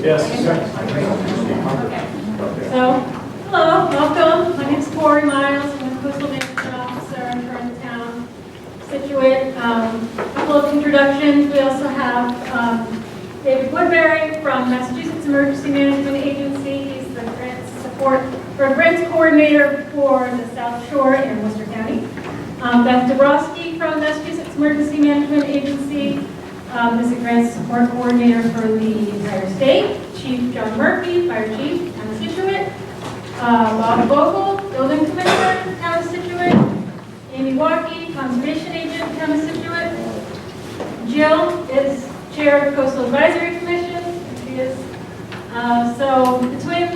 Yes. Okay. So, hello, welcome. My name is Corey Miles. I'm a coastal management officer for the town, Scituate. A couple of introductions. We also have David Woodbury from Massachusetts Emergency Management Agency. He's the grants coordinator for the South Shore and Worcester County. Beth Dabrowski from Massachusetts Emergency Management Agency. Is a grants support coordinator for the entire state. Chief John Murphy, fire chief, town of Scituate. Bob Vogel, building commissioner, town of Scituate. Amy Walkie, conservation agent, town of Scituate. Jill is chair of Coastal Advisory Commission. She is. So between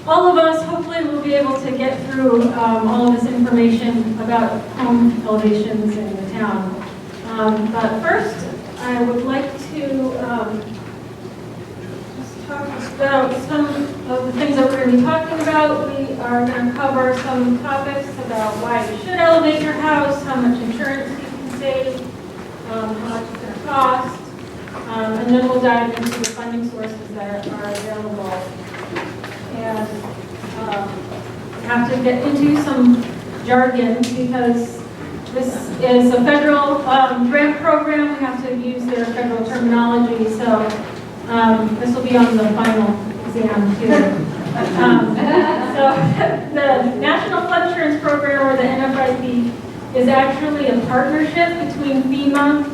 all of us, hopefully we'll be able to get through all of this information about home elevations in the town. But first, I would like to just talk about some of the things that we're going to be talking about. We are going to cover some topics about why you should elevate your house, how much insurance you can save, how much it's going to cost, and then we'll dive into the funding sources that are available. And we have to get into some jargon because this is a federal grant program. We have to use their federal terminology, so this will be on the final exam too. So the National Flood Insurance Program, or the NFIP, is actually a partnership between FEMA,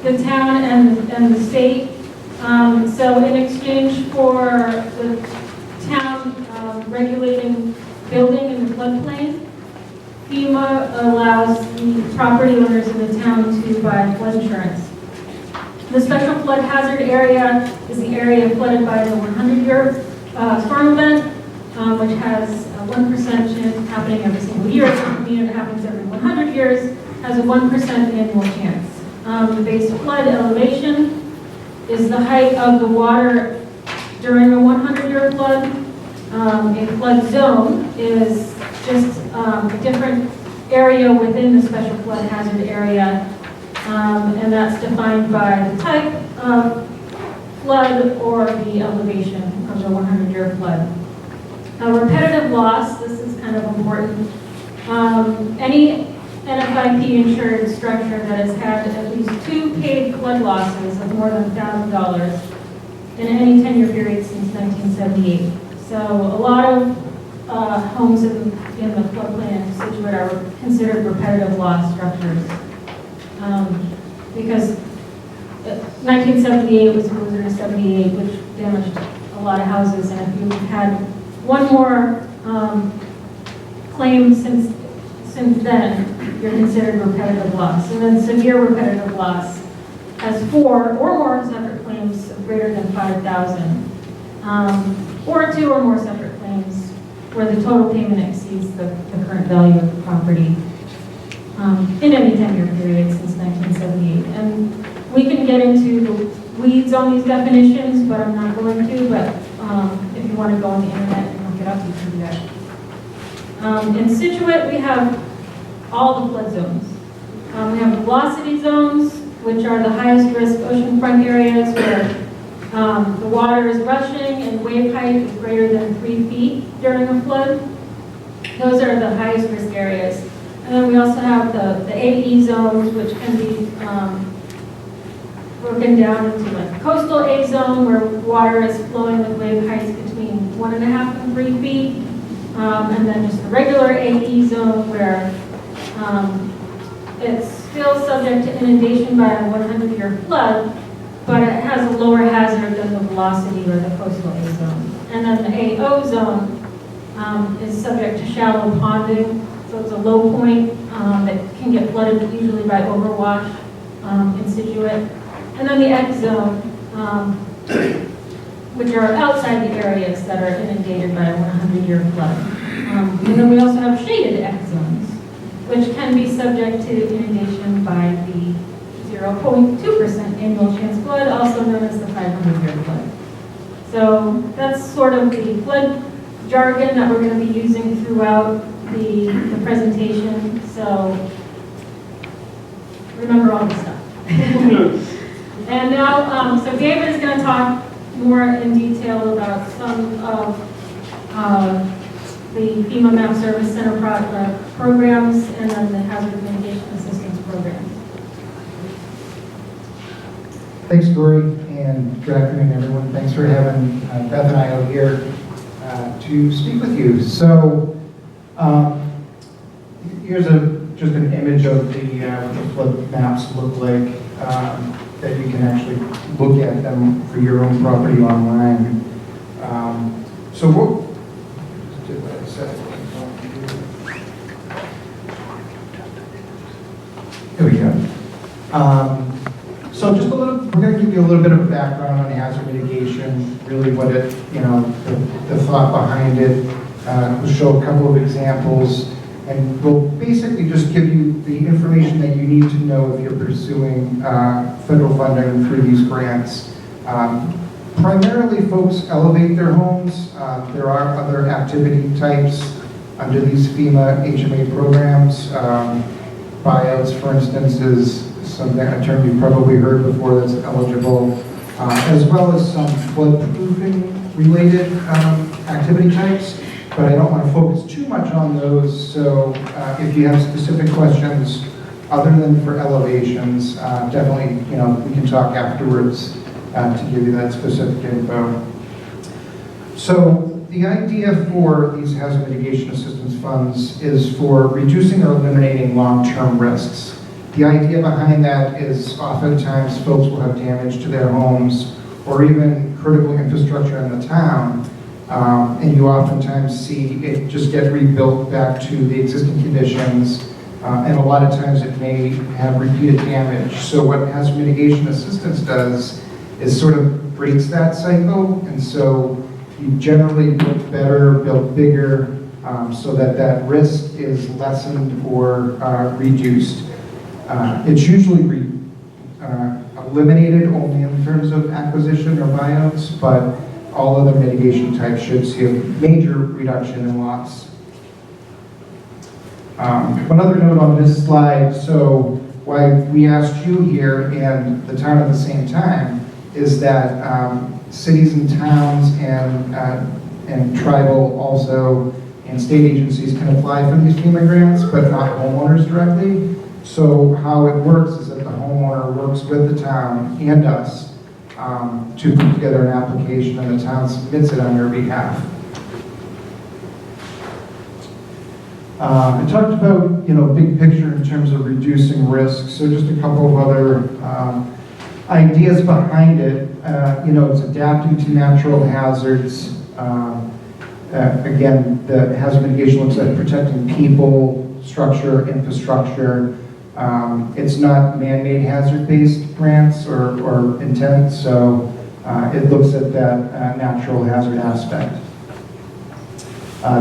the town, and the state. So in exchange for the town regulating building in the floodplain, FEMA allows the property owners in the town to buy flood insurance. The special flood hazard area is the area flooded by the 100-year storm event, which has a 1% chance of happening every single year. It doesn't mean it happens every 100 years, has a 1% annual chance. The base flood elevation is the height of the water during a 100-year flood. A flood zone is just a different area within the special flood hazard area, and that's defined by the type of flood or the elevation of the 100-year flood. Repetitive loss, this is kind of important. Any NFIP insured structure that has had at least 2 paid flood losses of more than $1,000 in any 10-year period since 1978. So a lot of homes in the floodplain in Scituate are considered repetitive loss structures because 1978 was closer to 78, which damaged a lot of houses, and if you had one more claim since then, you're considered repetitive loss. And then severe repetitive loss has 4 or more separate claims of greater than $5,000, or 2 or more separate claims where the total payment exceeds the current value of the property in any 10-year period since 1978. And we can get into the weeds on these definitions, but I'm not going to. But if you want to go on the internet and look it up, you can do that. In Scituate, we have all the flood zones. We have velocity zones, which are the highest risk oceanfront areas where the water is rushing and wave height is greater than 3 feet during a flood. Those are the highest risk areas. And then we also have the AE zones, which can be broken down into like a coastal A zone where water is flowing with wave heights between 1.5 and 3 feet. And then just the regular AE zone where it's still subject to inundation by a 100-year flood, but it has a lower hazard than the velocity or the coastal A zone. And then the AO zone is subject to shallow ponding, so it's a low point that can get flooded usually by overwash in Scituate. And then the X zone, which are outside the areas that are inundated by a 100-year flood. And then we also have shaded X zones, which can be subject to inundation by the 0.2% annual chance flood, also known as the 500-year flood. So that's sort of the flood jargon that we're going to be using throughout the presentation. So remember all this stuff. And now, so David is going to talk more in detail about some of the FEMA Map Service Center programs and then the Hazard Mitigation Assistance Program. Thanks, Dory, and good afternoon, everyone. Thanks for having Beth and I out here to speak with you. So, here's just an image of what the maps look like, that you can actually look at them for your own property online. So what? Here we go. So just a little, we're going to give you a little bit of a background on hazard mitigation, really what it, the thought behind it. We'll show a couple of examples, and we'll basically just give you the information that you need to know if you're pursuing federal funding through these grants. Primarily, folks elevate their homes. There are other activity types under these FEMA HMA programs. Buyouts, for instance, is a term you've probably heard before that's eligible, as well as some flood-proofing related activity types, but I don't want to focus too much on those, so if you have specific questions other than for elevations, definitely, we can talk afterwards to give you that specific info. So the idea for these hazard mitigation assistance funds is for reducing or eliminating long-term risks. The idea behind that is oftentimes folks will have damage to their homes or even critical infrastructure in the town, and you oftentimes see it just get rebuilt back to the existing conditions, and a lot of times it may have repeated damage. So what hazard mitigation assistance does is sort of breaks that cycle, and so you generally build better, build bigger, so that risk is lessened or reduced. It's usually eliminated only in terms of acquisition or buyouts, but all other mitigation types should see a major reduction in loss. One other note on this slide, so why we asked you here and the town at the same time is that cities and towns and tribal also and state agencies can apply for these FEMA grants, but not homeowners directly. So how it works is that the homeowner works with the town and us to put together an application, and the town submits it on your behalf. I talked about, big picture in terms of reducing risk. So just a couple of other ideas behind it. It's adapting to natural hazards. Again, the hazard mitigation looks at protecting people, structure, infrastructure. It's not man-made hazard-based grants or intent, so it looks at that natural hazard aspect.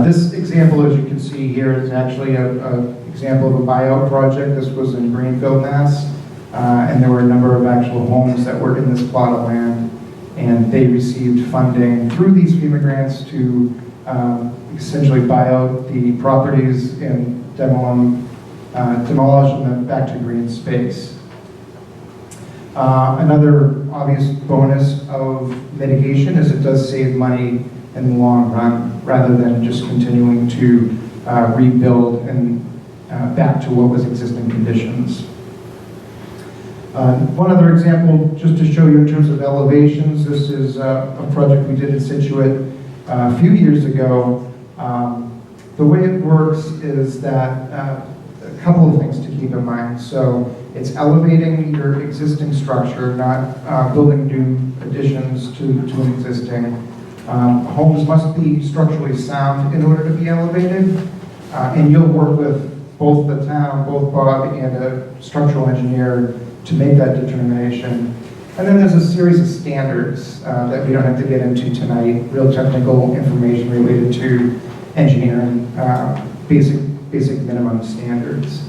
This example, as you can see here, is actually an example of a buyout project. This was in Greenfield, Mass. And there were a number of actual homes that were in this plot of land, and they received funding through these FEMA grants to essentially buy out the properties and demolish them back to green space. Another obvious bonus of mitigation is it does save money in the long run, rather than just continuing to rebuild and back to what was existing conditions. One other example, just to show you in terms of elevations, this is a project we did in Scituate a few years ago. The way it works is that a couple of things to keep in mind. So it's elevating your existing structure, not building new additions to an existing. Homes must be structurally sound in order to be elevated, and you'll work with both the town, both Bob and a structural engineer to make that determination. And then there's a series of standards that we don't have to get into tonight, real technical information related to engineering, basic minimum standards.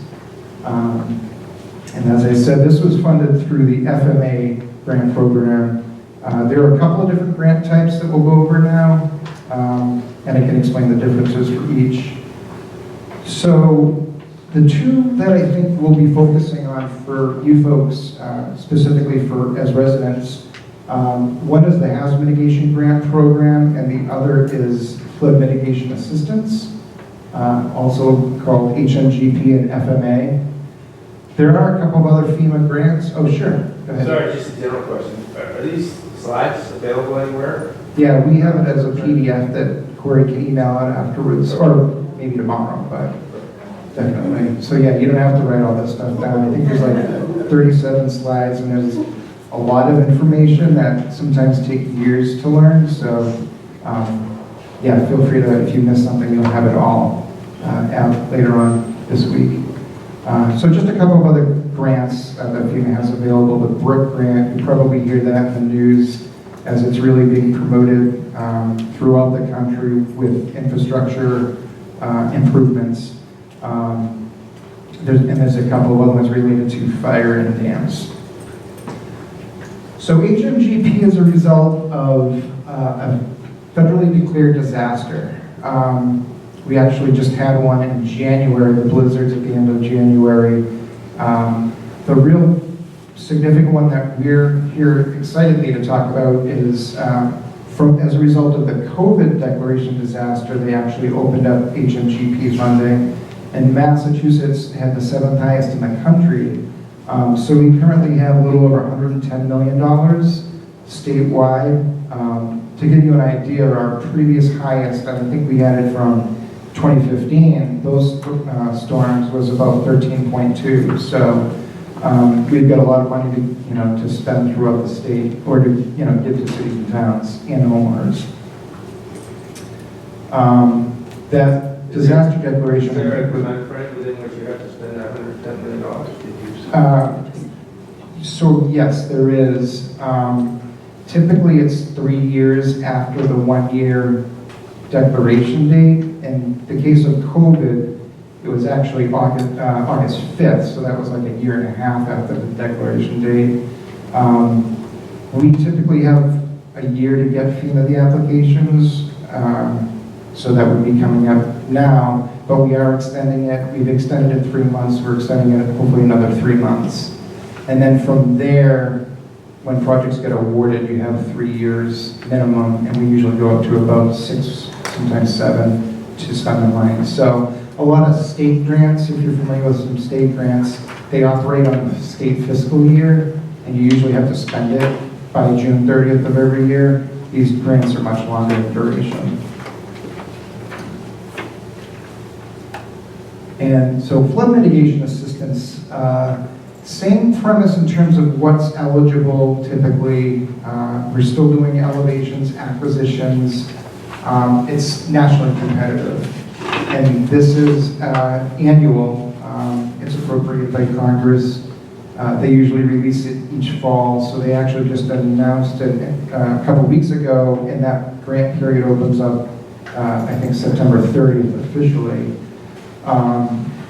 And as I said, this was funded through the FMA grant program. There are a couple of different grant types that we'll go over now, and I can explain the differences for each. So the two that I think we'll be focusing on for you folks, specifically as residents, One is the hazard mitigation grant program, and the other is flood mitigation assistance, also called HMGP and FMA. There are a couple of other FEMA grants. Oh, sure. Go ahead. Sorry, just a general question. Are these slides available anywhere? Yeah, we have it as a PDF that Corey can email out afterwards, or maybe tomorrow, but definitely. So yeah, you don't have to write all this stuff down. I think there's like 37 slides, and there's a lot of information that sometimes take years to learn. So yeah, feel free to, if you miss something, you'll have it all out later on this week. So just a couple of other grants that FEMA has available. The Brook grant, you probably hear that in the news as it's really being promoted throughout the country with infrastructure improvements. There's a couple of other ones related to fire and dams. So HMGP is a result of a federally declared disaster. We actually just had one in January, the blizzards at the end of January. The real significant one that we're here excitedly to talk about is as a result of the COVID declaration disaster, they actually opened up HMGP funding, and Massachusetts had the 7th highest in the country. So we currently have a little over $110 million statewide. To give you an idea, our previous highest, I think we had it from 2015, those storms was about 13.2. So we've got a lot of money to spend throughout the state, or to give to cities and towns and homeowners. That disaster declaration. Is there a time frame within which you have to spend that $110 million? So yes, there is. Typically, it's 3 years after the 1 year declaration date. In the case of COVID, it was actually August 5th, so that was like a year and a half after the declaration date. We typically have a year to get FEMA the applications, so that would be coming up now, but we are extending it. We've extended it 3 months, we're extending it hopefully another 3 months. And then from there, when projects get awarded, you have 3 years minimum, and we usually go up to about 6, sometimes 7 to spend the money. So a lot of state grants, if you're familiar with some state grants, they operate on the state fiscal year, and you usually have to spend it by June 30th of every year. These grants are much longer in duration. And so flood mitigation assistance, same premise in terms of what's eligible typically. We're still doing elevations, acquisitions. It's nationally competitive. And this is annual. It's appropriated by Congress. They usually release it each fall, so they actually just announced it a couple weeks ago, and that grant period opens up, I think, September 30th officially.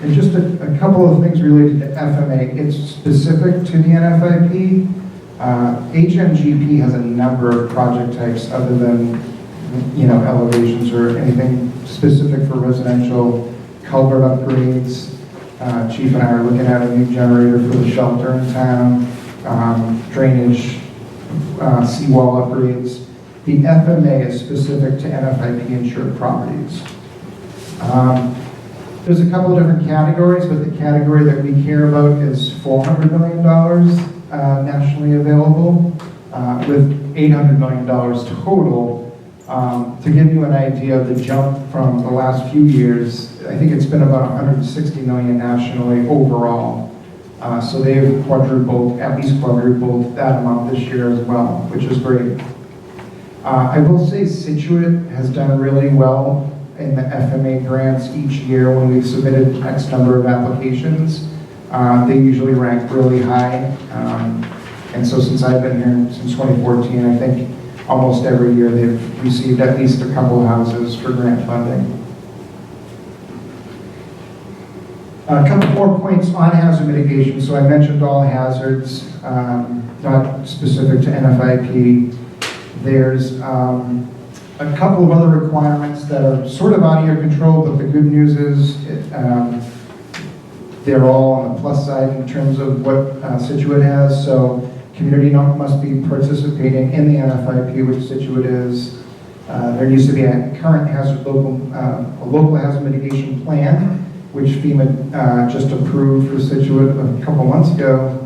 And just a couple of things related to FMA. It's specific to the NFIP. HMGP has a number of project types other than elevations or anything specific for residential, culvert upgrades. Chief and I are looking at a new generator for the shelter in town, drainage, seawall upgrades. The FMA is specific to NFIP insured properties. There's a couple of different categories, but the category that we care about is $400 million nationally available, with $800 million total. To give you an idea of the jump from the last few years, I think it's been about $160 million nationally overall. So they've at least quadrupled that amount this year as well, which is great. I will say Scituate has done really well in the FMA grants each year when we've submitted X number of applications. They usually rank really high. And so since I've been here since 2014, I think almost every year they've received at least a couple houses for grant funding. A couple more points on hazard mitigation. So I mentioned all hazards, not specific to NFIP. There's a couple of other requirements that are sort of out of your control, but the good news is they're all on the plus side in terms of what Scituate has. So community must be participating in the NFIP, which Scituate is. There needs to be a current local hazard mitigation plan, which FEMA just approved for Scituate a couple months ago.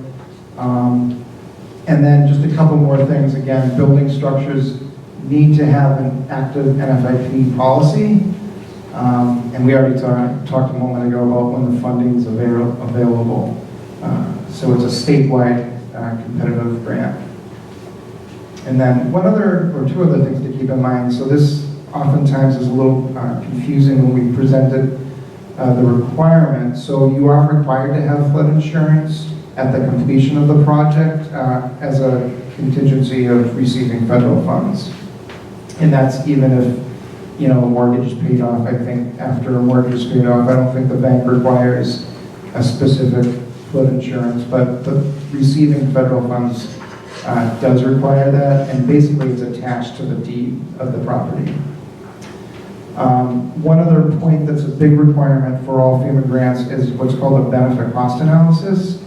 And then just a couple more things. Again, building structures need to have an active NFIP policy. And we already talked a moment ago about when the funding is available. So it's a statewide competitive grant. And then two other things to keep in mind. So this oftentimes is a little confusing when we presented the requirements. So you are required to have flood insurance at the completion of the project as a contingency of receiving federal funds. And that's even if, a mortgage is paid off. I think after a mortgage is paid off, I don't think the bank requires a specific flood insurance, but the receiving federal funds does require that, and basically it's attached to the deed of the property. One other point that's a big requirement for all FEMA grants is what's called a benefit cost analysis.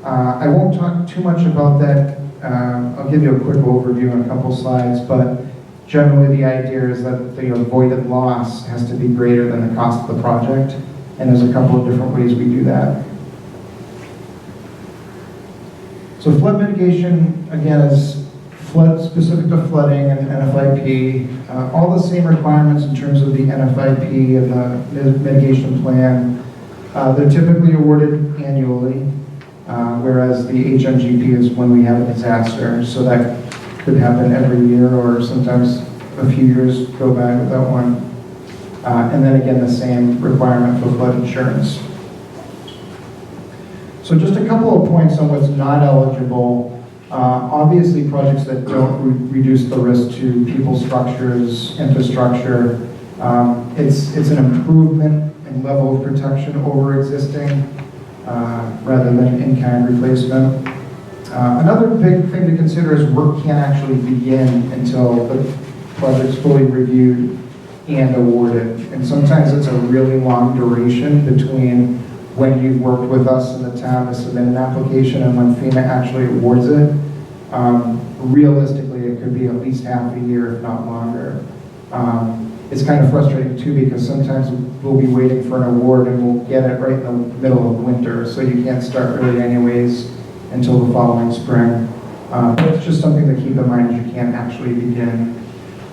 I won't talk too much about that. I'll give you a quick overview in a couple slides, but generally the idea is that the avoided loss has to be greater than the cost of the project, and there's a couple of different ways we do that. So flood mitigation, again, is specific to flooding and NFIP. All the same requirements in terms of the NFIP and the mitigation plan. They're typically awarded annually, whereas the HMGP is when we have a disaster. So that could happen every year, or sometimes a few years go by without one. And then again, the same requirement for flood insurance. So just a couple of points on what's not eligible. Obviously, projects that don't reduce the risk to people, structures, infrastructure. It's an improvement in level of protection over existing rather than in-kind replacement. Another big thing to consider is work can't actually begin until the project's fully reviewed and awarded. And sometimes it's a really long duration between when you've worked with us in the town to submit an application and when FEMA actually awards it. Realistically, it could be at least half a year, if not longer. It's kind of frustrating too, because sometimes we'll be waiting for an award and we'll get it right in the middle of winter, so you can't start really anyways until the following spring. It's just something to keep in mind as you can't actually begin.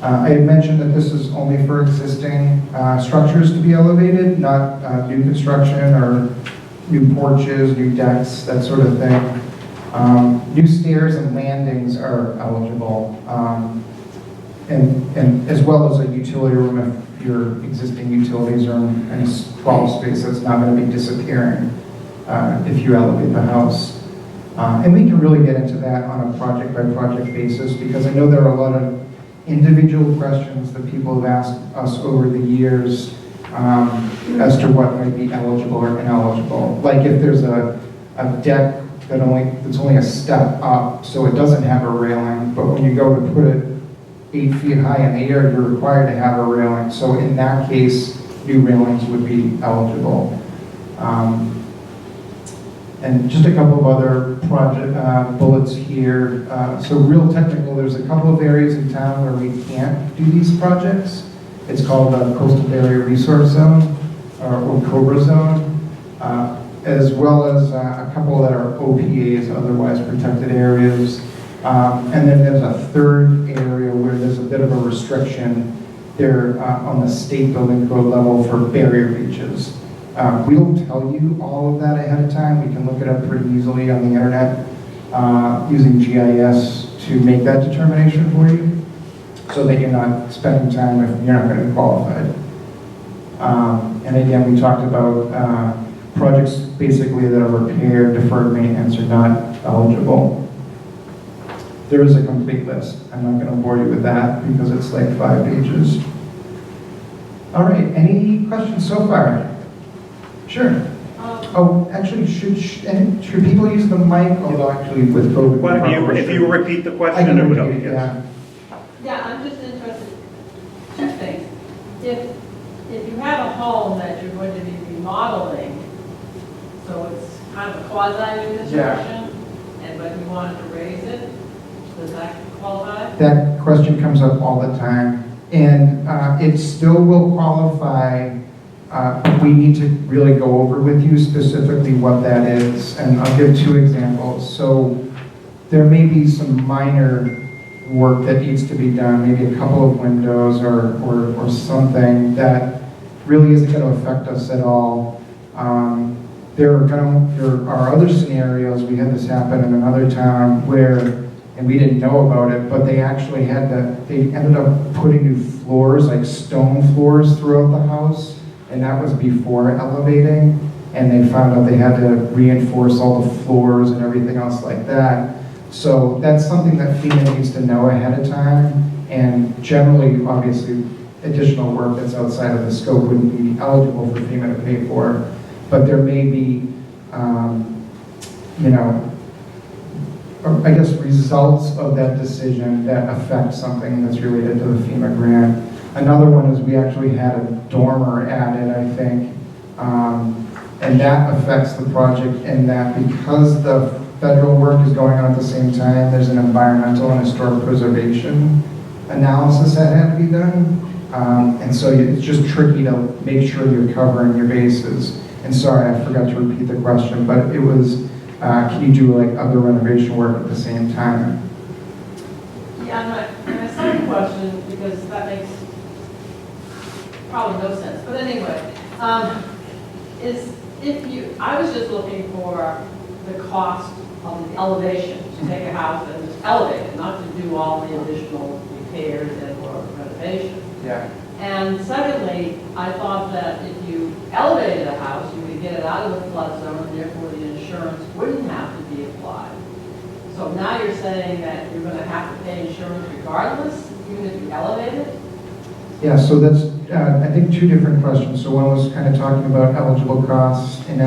I had mentioned that this is only for existing structures to be elevated, not new construction or new porches, new decks, that sort of thing. New stairs and landings are eligible, and as well as a utility room if your existing utilities are in any crawl space that's not going to be disappearing if you elevate the house. And we can really get into that on a project-by-project basis, because I know there are a lot of individual questions that people have asked us over the years as to what might be eligible or ineligible. Like if there's a deck that's only a step up, so it doesn't have a railing, but when you go to put it 8 feet high in the air, you're required to have a railing. So in that case, new railings would be eligible. And just a couple of other project bullets here. So real technical, there's a couple of areas in town where we can't do these projects. It's called a Coastal Barrier Resource Zone, or COBRA Zone, as well as a couple that are OPAs, otherwise protected areas. And then there's a third area where there's a bit of a restriction there on the state building code level for barrier beaches. We'll tell you all of that ahead of time. We can look it up pretty easily on the internet using GIS to make that determination for you, so that you're not spending time if you're not going to be qualified. And again, we talked about projects basically that are repair, deferred maintenance, are not eligible. There is a complete list. I'm not going to bore you with that because it's like 5 pages. All right, any questions so far? Sure. Oh, actually, should people use the mic? Although actually with COVID. Well, if you repeat the I question, can it would repeat help. it, yeah. Yeah, I'm just interested, two things. If you have a home that you're going to be remodeling, so it's kind of a quasi-new construction, but you want wanted to raise it, does that qualify? That question comes up all the time, and it still will qualify. We need to really go over with you specifically what that is, and I'll give 2 examples. So there may be some minor work that needs to be done, maybe a couple of windows or something that really isn't going to affect us at all. There are other scenarios. We had this happen in another town where, and we didn't know about it, but they actually they ended up putting new floors, like stone floors throughout the house, and that was before elevating, and they found out they had to reinforce all the floors and everything else like that. So that's something that FEMA needs to know ahead of time, and generally, obviously, additional work that's outside of the scope wouldn't be eligible for FEMA to pay for, but there may be, I guess, results of that decision that affect something that's related to the FEMA grant. Another one is we actually had a dormer added, I think, and that affects the project in that because the federal work is going on at the same time, there's an environmental and historic preservation analysis that had to be done. And so it's just tricky to make sure you're covering your bases. And sorry, I forgot to repeat the question, but it was, can you do like other renovation work at the same time? Yeah, my second question, because that makes probably no sense, but anyway, is I was just looking for the cost of the elevation, to take a house and just elevate it, not to do all the additional repairs and or renovation. Yeah. And secondly, I thought that if you elevated a house, you could get it out of the flood zone, and therefore the insurance wouldn't have to be applied. So now you're saying that you're going to have to pay insurance regardless, even if you elevate it? Yeah, so that's, I think, 2 different questions. So one was kind of talking about eligible costs and,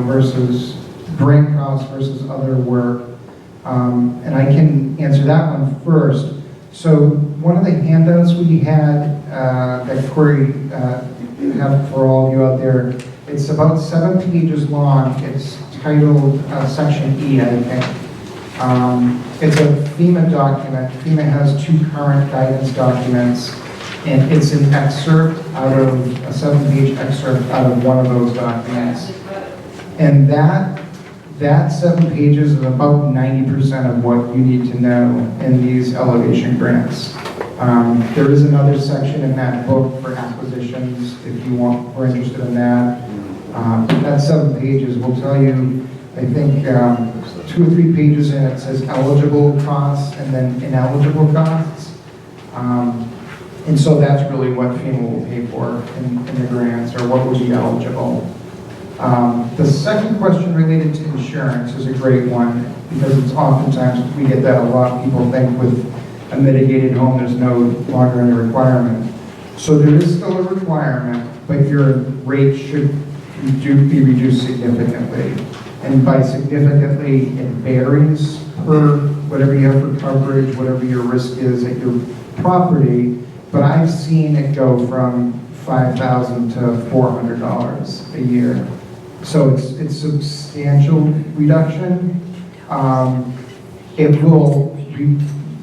versus grant costs versus other work. And I can answer that one first. So one of the handouts we had that Corey have for all of you out there, it's about 7 pages long. It's titled Section E, I think. It's a FEMA document. FEMA has 2 current guidance documents, and it's an excerpt out of a 7-page excerpt out of one of those documents. And that 7 pages is about 90% of what you need to know in these elevation grants. There is another section in that book for acquisitions if you are interested in that. That 7 pages will tell you, I think, 2 or 3 pages in it says eligible costs and then ineligible costs. And so that's really what FEMA will pay for in the grants, or what would be eligible. The second question related to insurance is a great one, because it's oftentimes, we get that a lot. People think with a mitigated home, there's no longer any requirement. So there is still a requirement, but your rate should be reduced significantly. And by significantly, it varies per whatever you have for coverage, whatever your risk is at your property. But I've seen it go from $5,000 to $400 a year. So it's substantial reduction. It will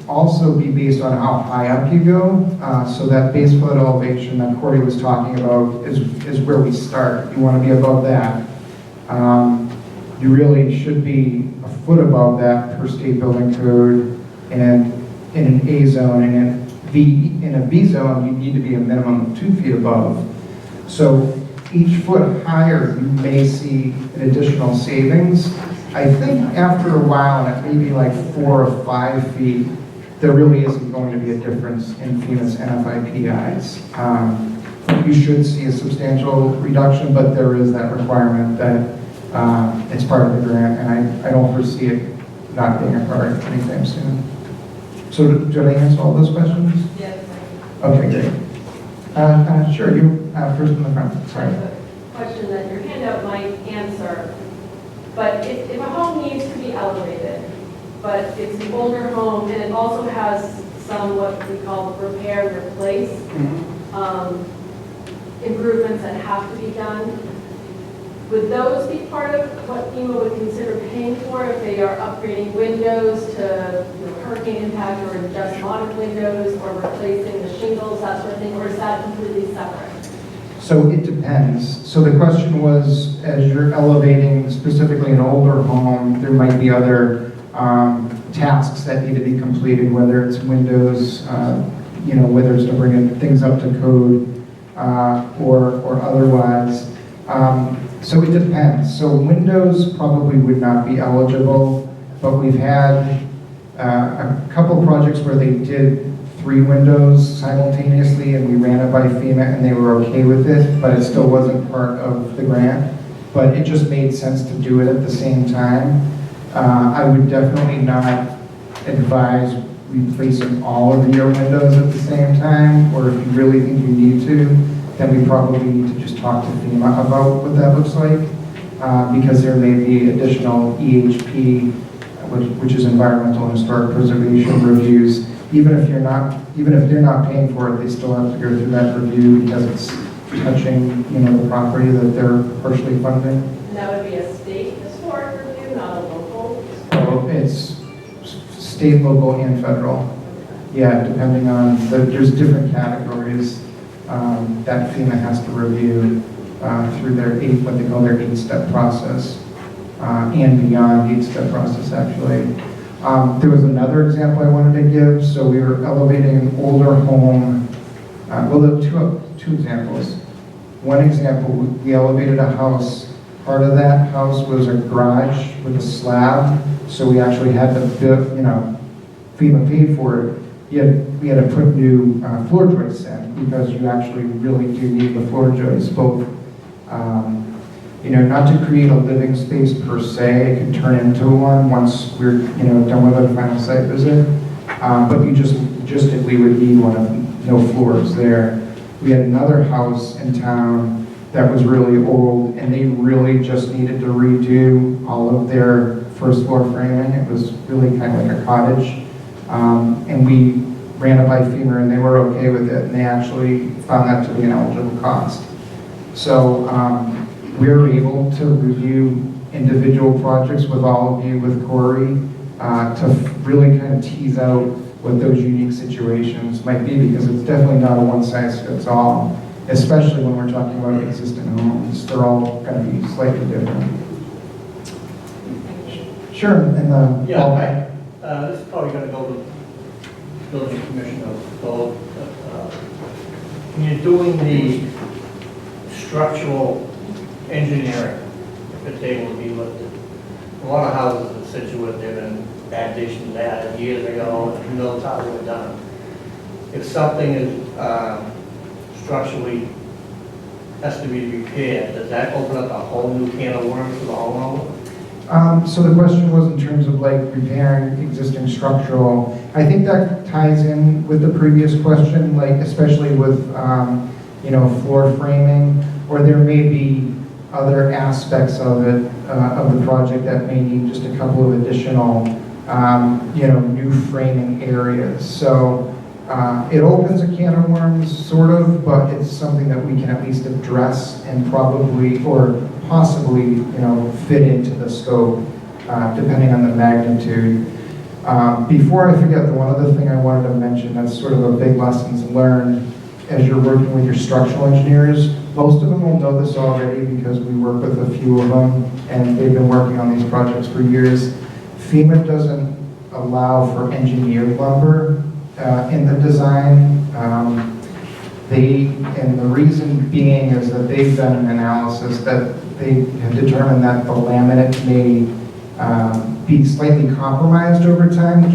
also be based on how high up you go. So that base flood elevation that Corey was talking about is where we start. You want to be above that. You really should be a foot above that per state building code, and in an A zone, and in a B zone, you need to be a minimum of 2 feet above. So each foot higher, you may see an additional savings. I think after a while, and it may be like 4 or 5 feet, there really isn't going to be a difference in FEMA's NFIP eyes. You should see a substantial reduction, but there is that requirement that it's part of the grant, and I don't foresee it not being a part anytime soon. So did I answer all those questions? Yes. Okay, great. Sure, you first in the front. Sorry. Question that your handout might answer, but if a home needs to be elevated, but it's an older home and it also has some what we call repair and replace improvements that have to be done, would those be part of what FEMA would consider paying for if they are upgrading windows to hurricane impact, or just modern windows, or replacing the shingles, that sort of thing, or is that completely separate? So it depends. So the question was, as you're elevating specifically an older home, there might be other tasks that need to be completed, whether it's windows, whether it's to bring things up to code, or otherwise. So it depends. So windows probably would not be eligible, but we've had a couple projects where they did 3 windows simultaneously, and we ran it by FEMA, and they were okay with it, but it still wasn't part of the grant. But it just made sense to do it at the same time. I would definitely not advise replacing all of your windows at the same time, or if you really think you need to, then we probably need to just talk to FEMA about what that looks like, because there may be additional EHP, which is environmental and historic preservation reviews. Even if they're not paying for it, they still have to go through that review because it's touching, the property that they're partially funding. And that would be a state historic review, not a local? So it's state, local, and federal. Yeah, depending on there's different categories that FEMA has to review through their what they call their 8-step process, and beyond 8-step process actually. There was another example I wanted to give. So we were elevating an older home. Well, there were two examples. One example, we elevated a house. Part of that house was a garage with a slab, so we actually had to build, FEMA paid for it. We had to put new floor joists in, because you actually really do need the floor joists, both, not to create a living space per se. It can turn into one once we're, done with our final site visit. But you just logistically would need one of no floors there. We had another house in town that was really old, and they really just needed to redo all of their first floor framing. It was really kind of like a cottage. And we ran it by FEMA, and they were okay with it, and they actually found that to be an eligible cost. So we're able to review individual projects with all of you, with Corey, to really kind of tease out what those unique situations might be, because it's definitely not a one-size-fits-all, especially when we're talking about existing homes. They're all going to be slightly different. Sure, and this is probably going to go to building commissioner. So, when you're doing the structural engineering, if it's able to be lifted, a lot of houses in Scituate, they've been additions added years ago, and who knows how they were done. If something is structurally has to be repaired, does that open up a whole new can of worms for the homeowner? So the question was in terms of like repairing existing structural. I think that ties in with the previous question, like especially with floor framing, or there may be other aspects of it, of the project that may need just a couple of additional, new framing areas. So it opens a can of worms, sort of, but it's something that we can at least address and probably, or possibly, fit into the scope, depending on the magnitude. Before I forget, the one other thing I wanted to mention that's sort of a big lessons learned as you're working with your structural engineers. Most of them will know this already because we work with a few of them, and they've been working on these projects for years. FEMA doesn't allow for engineered lumber in the design. And the reason being is that they've done an analysis that they have determined that the laminate may be slightly compromised over time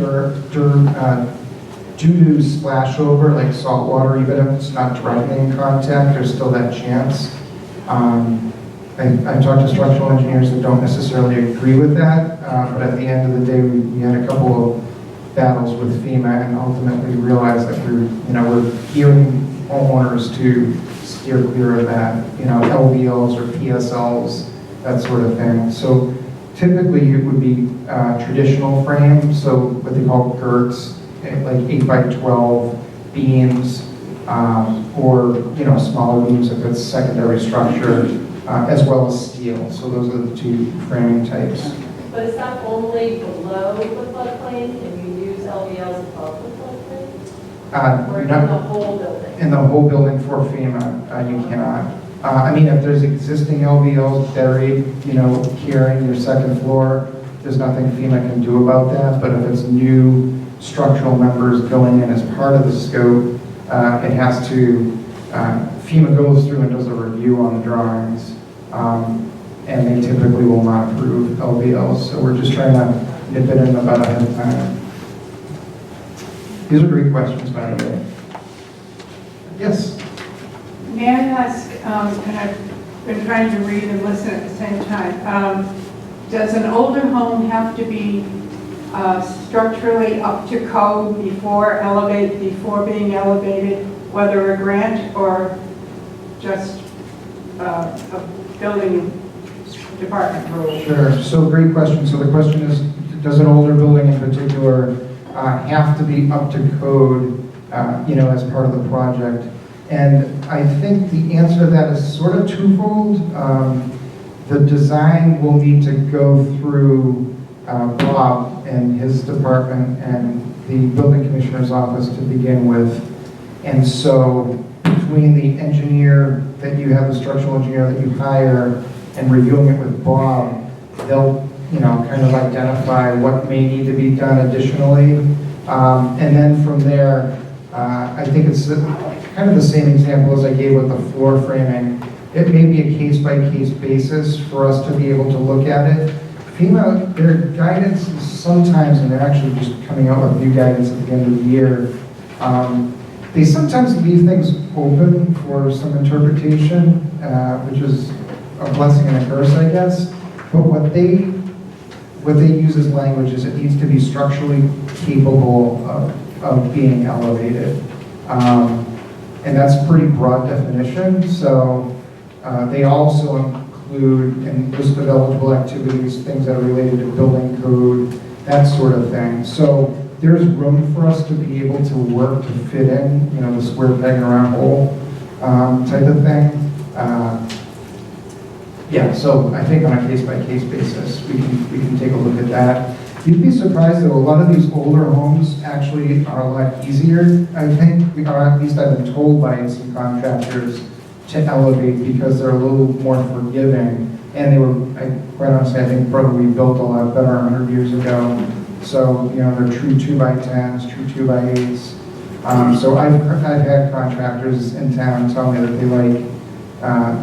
due to splash over, like salt water, even if it's not directly in contact, there's still that chance. I talked to structural engineers that don't necessarily agree with that, but at the end of the day, we had a couple of battles with FEMA and ultimately realized that we're gearing homeowners to steer clear of that, LVLs or PSLs, that sort of thing. So typically it would be traditional frames, so what they call girts, like 8x12 beams, or smaller beams if it's secondary structure. as well as steel. So those are the two framing types. But is that only below the floodplain? Can you use LVLs above the floodplain? Or in the whole building? In the whole building for FEMA, you cannot. I mean, if there's existing LVLs buried, carrying your second floor, there's nothing FEMA can do about that. But if it's new structural members going in as part of the scope, it has to, FEMA goes through and does a review on the drawings, and they typically will not approve LVLs. So we're just trying to nip it in the bud ahead of time. These are great questions, by the way. Yes? May I ask, and I've been trying to read and listen at the same time, does an older home have to be structurally up to code before being elevated, whether a grant or just a building department rule? Sure, so great question. So the question is, does an older building in particular have to be up to code, as part of the project? And I think the answer to that is sort of twofold. The design will need to go through Bob and his department and the building commissioner's office to begin with. And so between the engineer that you have, the structural engineer that you hire, and reviewing it with Bob, they'll kind of identify what may need to be done additionally. And then from there, I think it's kind of the same example as I gave with the floor framing. It may be a case-by-case basis for us to be able to look at it. FEMA, their guidance is sometimes, and they're actually just coming out with new guidance at the end of the year, they sometimes leave things open for some interpretation, which is a blessing and a curse, I guess. But what they use as language is it needs to be structurally capable of being elevated. And that's a pretty broad definition. So they also include in list of eligible activities, things that are related to building code, that sort of thing. So there's room for us to be able to work to fit in, the square peg and round hole type of thing. Yeah, so I think on a case-by-case basis, we can take a look at that. You'd be surprised though, a lot of these older homes actually are a lot easier, I think, or at least I've been told by some contractors, to elevate because they're a little more forgiving. And they were, quite honestly, I think probably built a lot better 100 years ago. So, they're true 2x10s, true 2x8s. So I've had contractors in town tell me that they like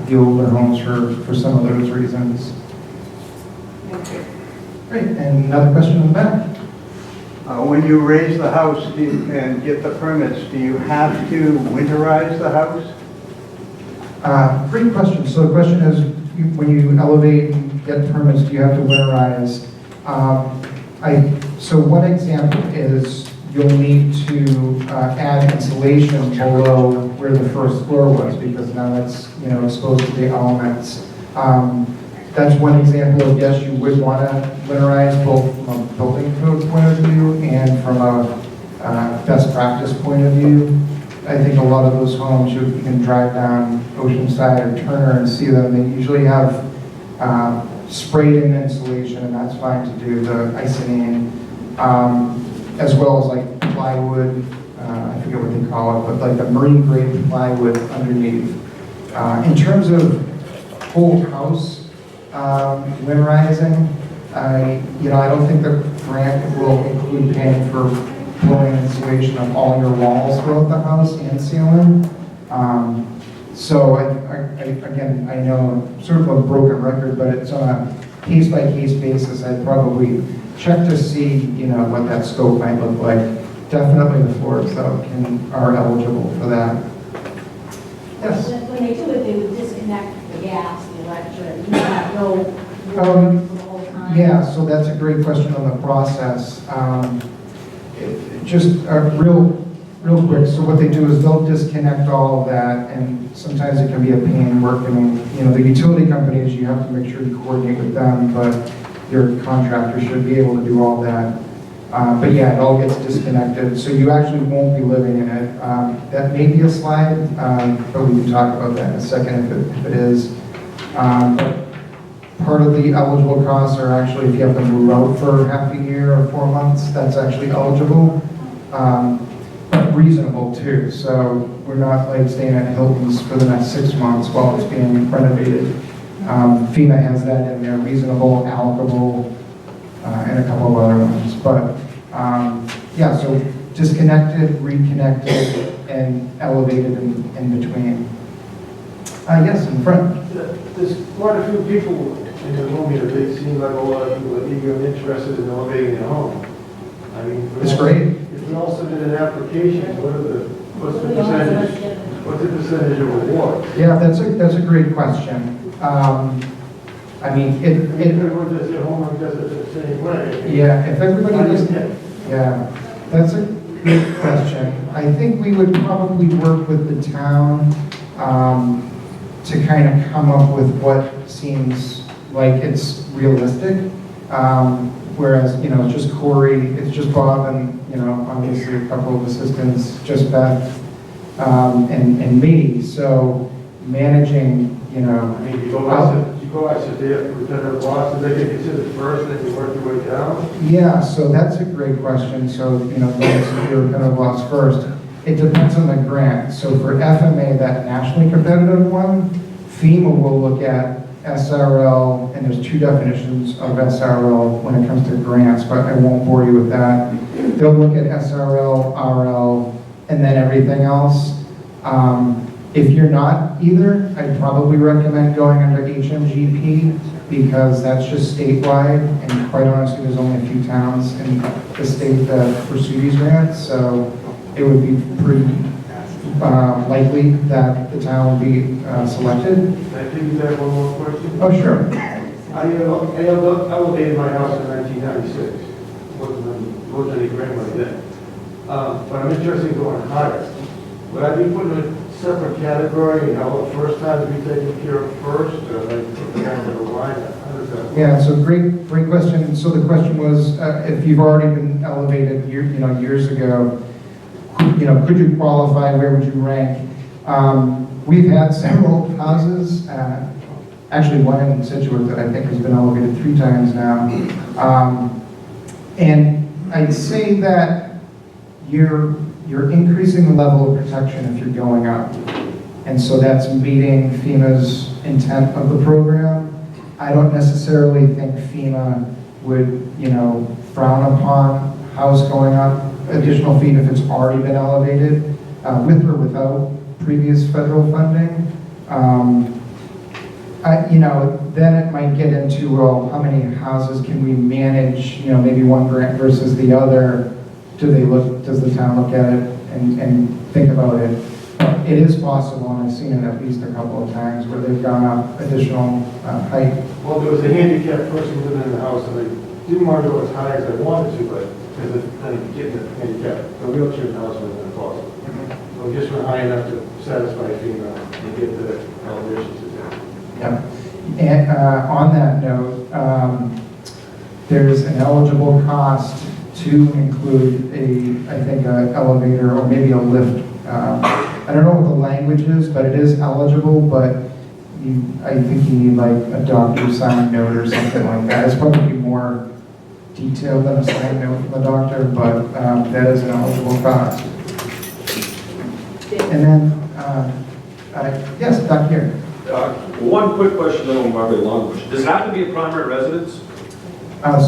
the older homes for some of those reasons. Great, and another question in the back. When you raise the house and get the permits, do you have to winterize the house? Great question. So the question is, when you elevate and get permits, do you have to winterize? So one example is you'll need to add insulation below where the first floor was because now it's exposed to the elements. That's one example of yes, you would want to winterize both from a building code point of view and from a best practice point of view. I think a lot of those homes, you can drive down Oceanside or Turner and see them. They usually have sprayed-in insulation, and that's fine to do, the isonine, as well as like plywood, I forget what they call it, but like the marine-grade plywood underneath. In terms of whole house winterizing, I don't think the grant will include paying for blowing insulation of all your walls throughout the house and ceiling. So again, I know I'm sort of a broken record, but it's on a case-by-case basis. I'd probably check to see, what that scope might look like. Definitely the floors though are eligible for that. Yes. When they do it, they would disconnect the gas, the electric, you have no water for the whole time. Yeah, so that's a great question on the process. Just real quick, so what they do is they'll disconnect all of that, and sometimes it can be a pain working. The utility companies, you have to make sure you coordinate with them, but your contractor should be able to do all that. But yeah, it all gets disconnected, so you actually won't be living in it. That may be a slide, but we can talk about that in a second if it is. But part of the eligible costs are actually if you have to move out for half a year or 4 months, that's actually eligible. But reasonable too. So we're not like staying at Hilton's for the next 6 months while it's being renovated. FEMA has that in there, reasonable, allocable, and a couple of other ones. But yeah, so disconnected, reconnected, and elevated in between. Yes, in front. There's quite a few people in the room here, they seem like a lot of people are eager and interested in elevating their home. I mean, It's great. if we all submit an application, what's the percentage of award? Yeah, that's a great question. I mean, If everyone does their homework, does it the same way. yeah, if everybody I does, understand. yeah, that's a good question. I think we would probably work with the town to kind of come up with what seems like it's realistic. Whereas, you know, it's just Corey, it's just Bob, and, you know, obviously a couple of assistants, just Beth, and me. So managing, you know, I mean, you go out to the repetitive loss, do they get considered first, and then you work your way down? yeah, so that's a great question. So, you know, the severe competitive loss first. It depends on the grant. So for FMA, that nationally competitive one, FEMA will look at SRL, and there's two definitions of SRL when it comes to grants, but I won't bore you with that. They'll look at SRL, RL, and then everything else. If you're not either, I'd probably recommend going under HMGP because that's just statewide, and quite honestly, there's only a few towns in the state that pursue these grants, so it would be pretty likely that the town will be selected. Can I give you that one more question? Oh, sure. I elevated my house in 1996. Wasn't any grant money then. But I'm interested in going higher. Would I be put in a separate category, you know, first time to be taken care of first, or like put the guy in the line? How does that work? Yeah, so great question. So the question was, if you've already been elevated years ago, could you qualify? Where would you rank? We've had several houses, actually one in Scituate that I think has been elevated 3 times now. And I'd say that you're increasing the level of protection if you're going up. And so that's meeting FEMA's intent of the program. I don't necessarily think FEMA would, frown upon house going up additional feet if it's already been elevated, with or without previous federal funding. Then it might get into, well, how many houses can we manage, maybe one grant versus the other? Does the town look at it and think about it? It is possible, and I've seen it at least a couple of times where they've gone up additional height. Well, there was a handicapped person living in the house, and I didn't want to go as high as I wanted to, but because of getting the handicap, the wheelchair in the house wasn't possible. So we just went high enough to satisfy FEMA and get the elevations to there. Yeah. And on that note, there's an eligible cost to include an elevator or maybe a lift. I don't know what the language is, but it is eligible, but I think you need like a doctor's signed note or something like that. It's probably more detailed than a signed note from the doctor, but that is an eligible cost. And then, yes, back here. One quick question, then one very long question. Does it have to be a primary residence?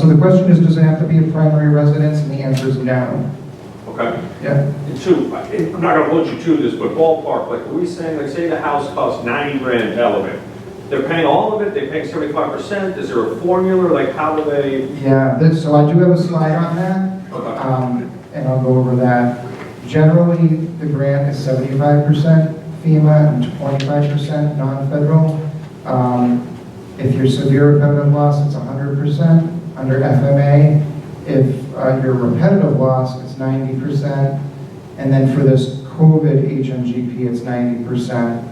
So the question is, does it have to be a primary residence? And the answer is no. Okay. Yeah. And 2, I'm not going to hold you to this, but ballpark, like, are we saying, like, say the house costs 90 grand to elevate? They're paying all of it? They're paying 75%? Is there a formula? Like, how do they? Yeah, so I do have a slide on that. Okay. And I'll go over that. Generally, the grant is 75% FEMA and 25% non-federal. If you're severe repetitive loss, it's 100% under FMA. If you're repetitive loss, it's 90%. And then for this COVID HMGP, it's 90%.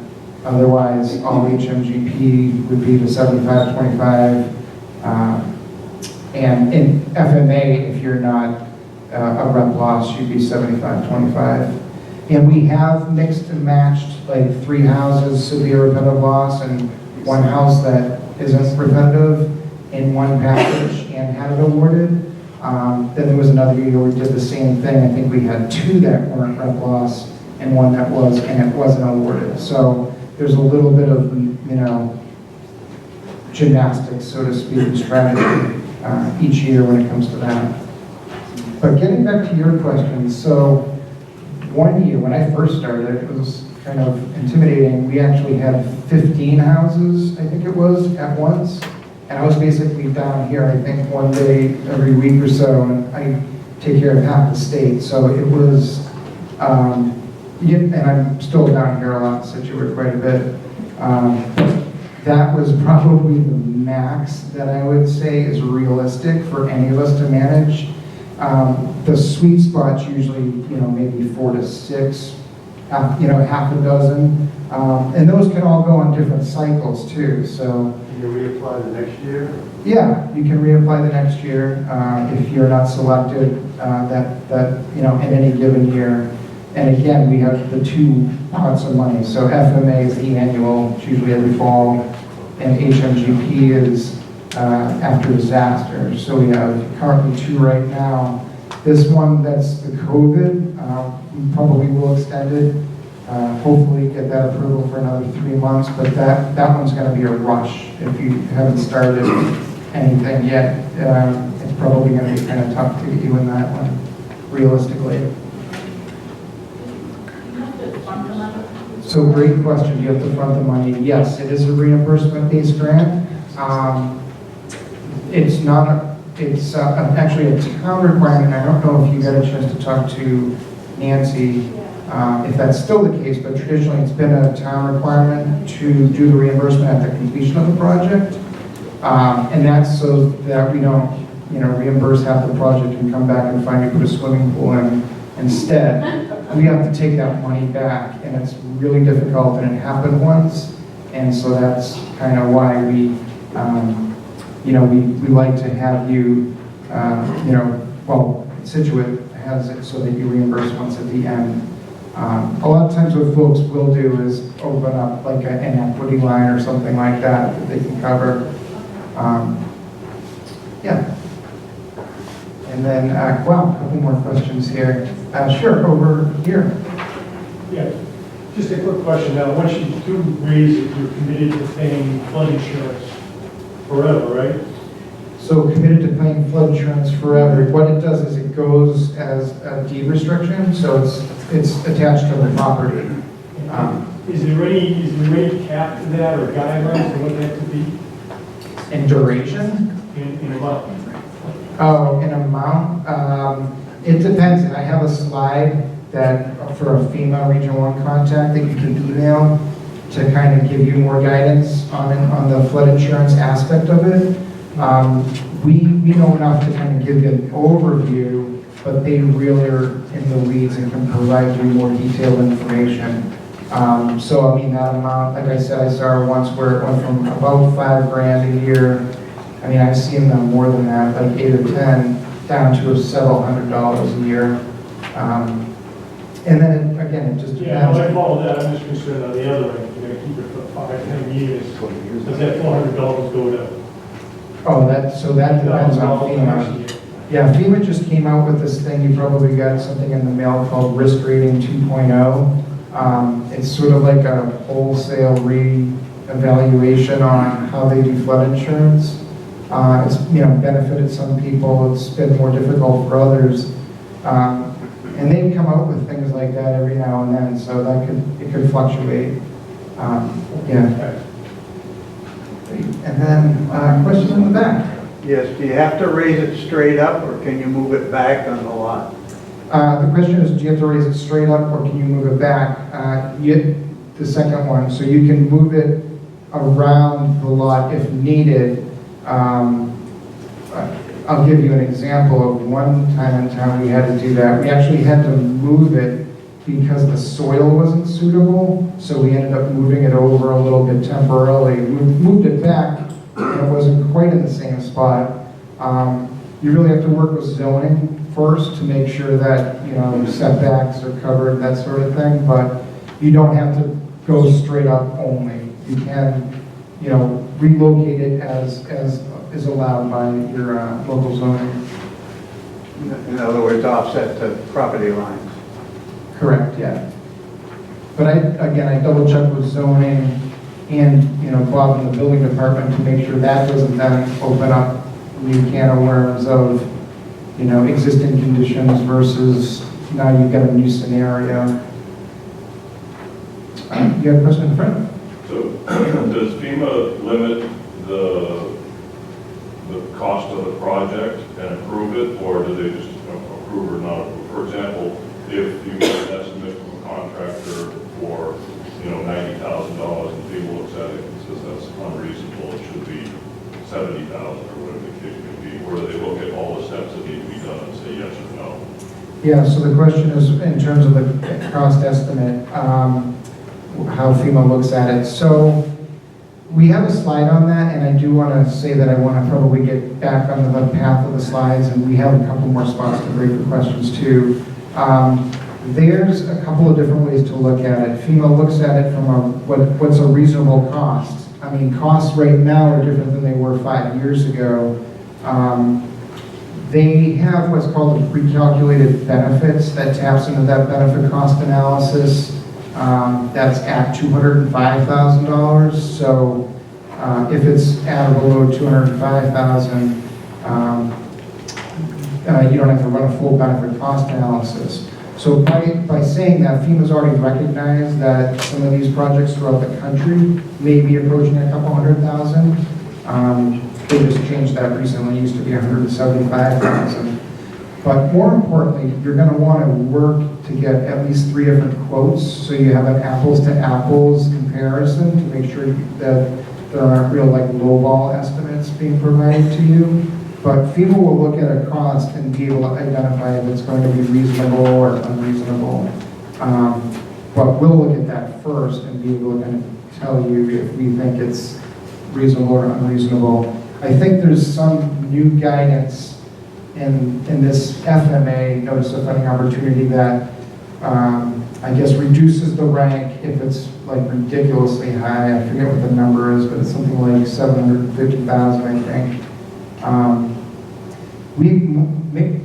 Otherwise, all HMGP would be the 75-25. And in FMA, if you're not a rep loss, you'd be 75-25. And we have mixed and matched like 3 houses, severe repetitive loss, and one house that isn't preventative in one package and had it awarded. Then there was another year where we did the same thing. I think we had 2 that weren't rep loss and 1 that was, and it wasn't awarded. So there's a little bit of, gymnastics, so to speak, and strategy each year when it comes to that. But getting back to your question, so one year when I first started, it was kind of intimidating. We actually had 15 houses, I think it was, at once. And I was basically down here, I think, one day every week or so, and I take care of half the state. So it was, and I'm still down here a lot, Scituate quite a bit. That was probably the max that I would say is realistic for any of us to manage. The sweet spot's usually, maybe 4 to 6, half a dozen. And those can all go on different cycles too, so. Can you reapply the next year? Yeah, you can reapply the next year if you're not selected in any given year. And again, we have the 2 pots of money. So FMA is the annual, it's usually every fall, and HMGP is after disaster. So we have currently 2 right now. This one, that's the COVID, we probably will extend it. Hopefully get that approval for another 3 months, but that one's going to be a rush if you haven't started anything yet. It's probably going to be kind of tough to get you in that one, realistically. So great question. Do you have to front the money? Yes, it is a reimbursement-based grant. It's not. It's actually a town requirement. I don't know if you got a chance to talk to Nancy, if that's still the case, but traditionally it's been a town requirement to do the reimbursement at the completion of the project. And that's so that we don't, reimburse half the project and come back and finally put a swimming pool in instead. We have to take that money back, and it's really difficult, and it happened once. And so that's kind of why we like to have you, Scituate has it so that you reimburse once at the end. A lot of times what folks will do is open up like an equity line or something like that they can cover. Yeah. And then, a couple more questions here. Sure, over here. Yeah, just a quick question. Now, once you do raise it, you're committed to paying flood insurance forever, right? So committed to paying flood insurance forever. What it does is it goes as a deed restriction, so it's attached to the property. Is there any cap to that or guidelines on what that could be In duration? in amount? Oh, in amount? It depends. I have a slide that for a FEMA Region 1 contact that you can email to kind of give you more guidance on the flood insurance aspect of it. We know enough to kind of give you an overview, but they really are in the weeds and can provide you more detailed information. So I mean, that amount, like I said, I saw it once where it went from about $5,000 a year. I mean, I've seen them more than that, like 8 or 10, down to several $100s a year. And then, again, it just depends. Yeah, I follow that. I'm just concerned on the other end. If you're going to keep it for 5, 10 years, does that $400 go to? Oh, that depends on FEMA. Yeah, FEMA just came out with this thing. You probably got something in the mail called Risk Rating 2.0. It's sort of like a wholesale re-evaluation on how they do flood insurance. It's benefited some people. It's been more difficult for others. And they come out with things like that every now and then, so it could fluctuate. Yeah. And then question in the back. Yes, do you have to raise it straight up, or can you move it back on the lot? The question is, do you have to raise it straight up, or can you move it back? The second one, so you can move it around the lot if needed. I'll give you an example of one time in town we had to do that. We actually had to move it because the soil wasn't suitable, so we ended up moving it over a little bit temporarily. We moved it back, and it wasn't quite in the same spot. You really have to work with zoning first to make sure that setbacks are covered, that sort of thing. But you don't have to go straight up only. You relocate it as is allowed by your local zoning. In other words, offset the property lines. Correct, yeah. But I double checked with zoning and, Bob in the building department to make sure that doesn't then open up new can of worms of, existing conditions versus now you've got a new scenario. You have a question in front? So does FEMA limit the cost of the project and approve it, or do they just approve or not approve? For example, if you get an estimate from a contractor for, $90,000 and FEMA looks at it and says that's unreasonable, it should be $70,000 or whatever the case may be, or do they look at all the steps that need to be done and say yes or no? Yeah, so the question is in terms of the cost estimate, how FEMA looks at it. So we have a slide on that, and I do want to say that I want to probably get back on the path of the slides, and we have a couple more spots to break for questions too. There's a couple of different ways to look at it. FEMA looks at it from what's a reasonable cost. I mean, costs right now are different than they were 5 years ago. They have what's called the pre-calculated benefits that taps into that benefit cost analysis. That's at $205,000. So if it's at or below $205,000, you don't have to run a full benefit cost analysis. So by saying that, FEMA's already recognized that some of these projects throughout the country may be approaching a couple $100,000. They just changed that recently. It used to be $175,000. But more importantly, you're going to want to work to get at least 3 different quotes, so you have an apples to apples comparison to make sure that there aren't real lowball estimates being provided to you. But FEMA will look at a cost and be able to identify if it's going to be reasonable or unreasonable. But we'll look at that first and be able to kind of tell you if we think it's reasonable or unreasonable. I think there's some new guidance in this FMA, Notice of Funding Opportunity, that I guess reduces the rank if it's ridiculously high. I forget what the number is, but it's something like 750,000, I think. We've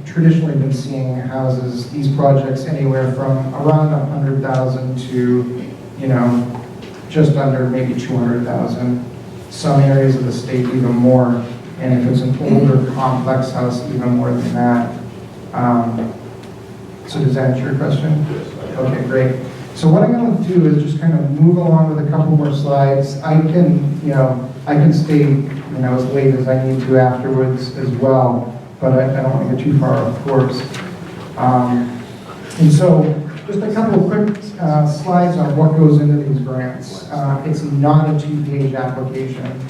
traditionally been seeing houses, these projects, anywhere from around 100,000 to, just under maybe 200,000. Some areas of the state even more. And if it's an older, complex house, even more than that. So does that answer your question? Yes. Okay, great. So what I'm going to do is just kind of move along with a couple more slides. I can stay, as late as I need to afterwards as well, but I don't want to get too far off course. And so just a couple of quick slides on what goes into these grants. It's not a 2-page application.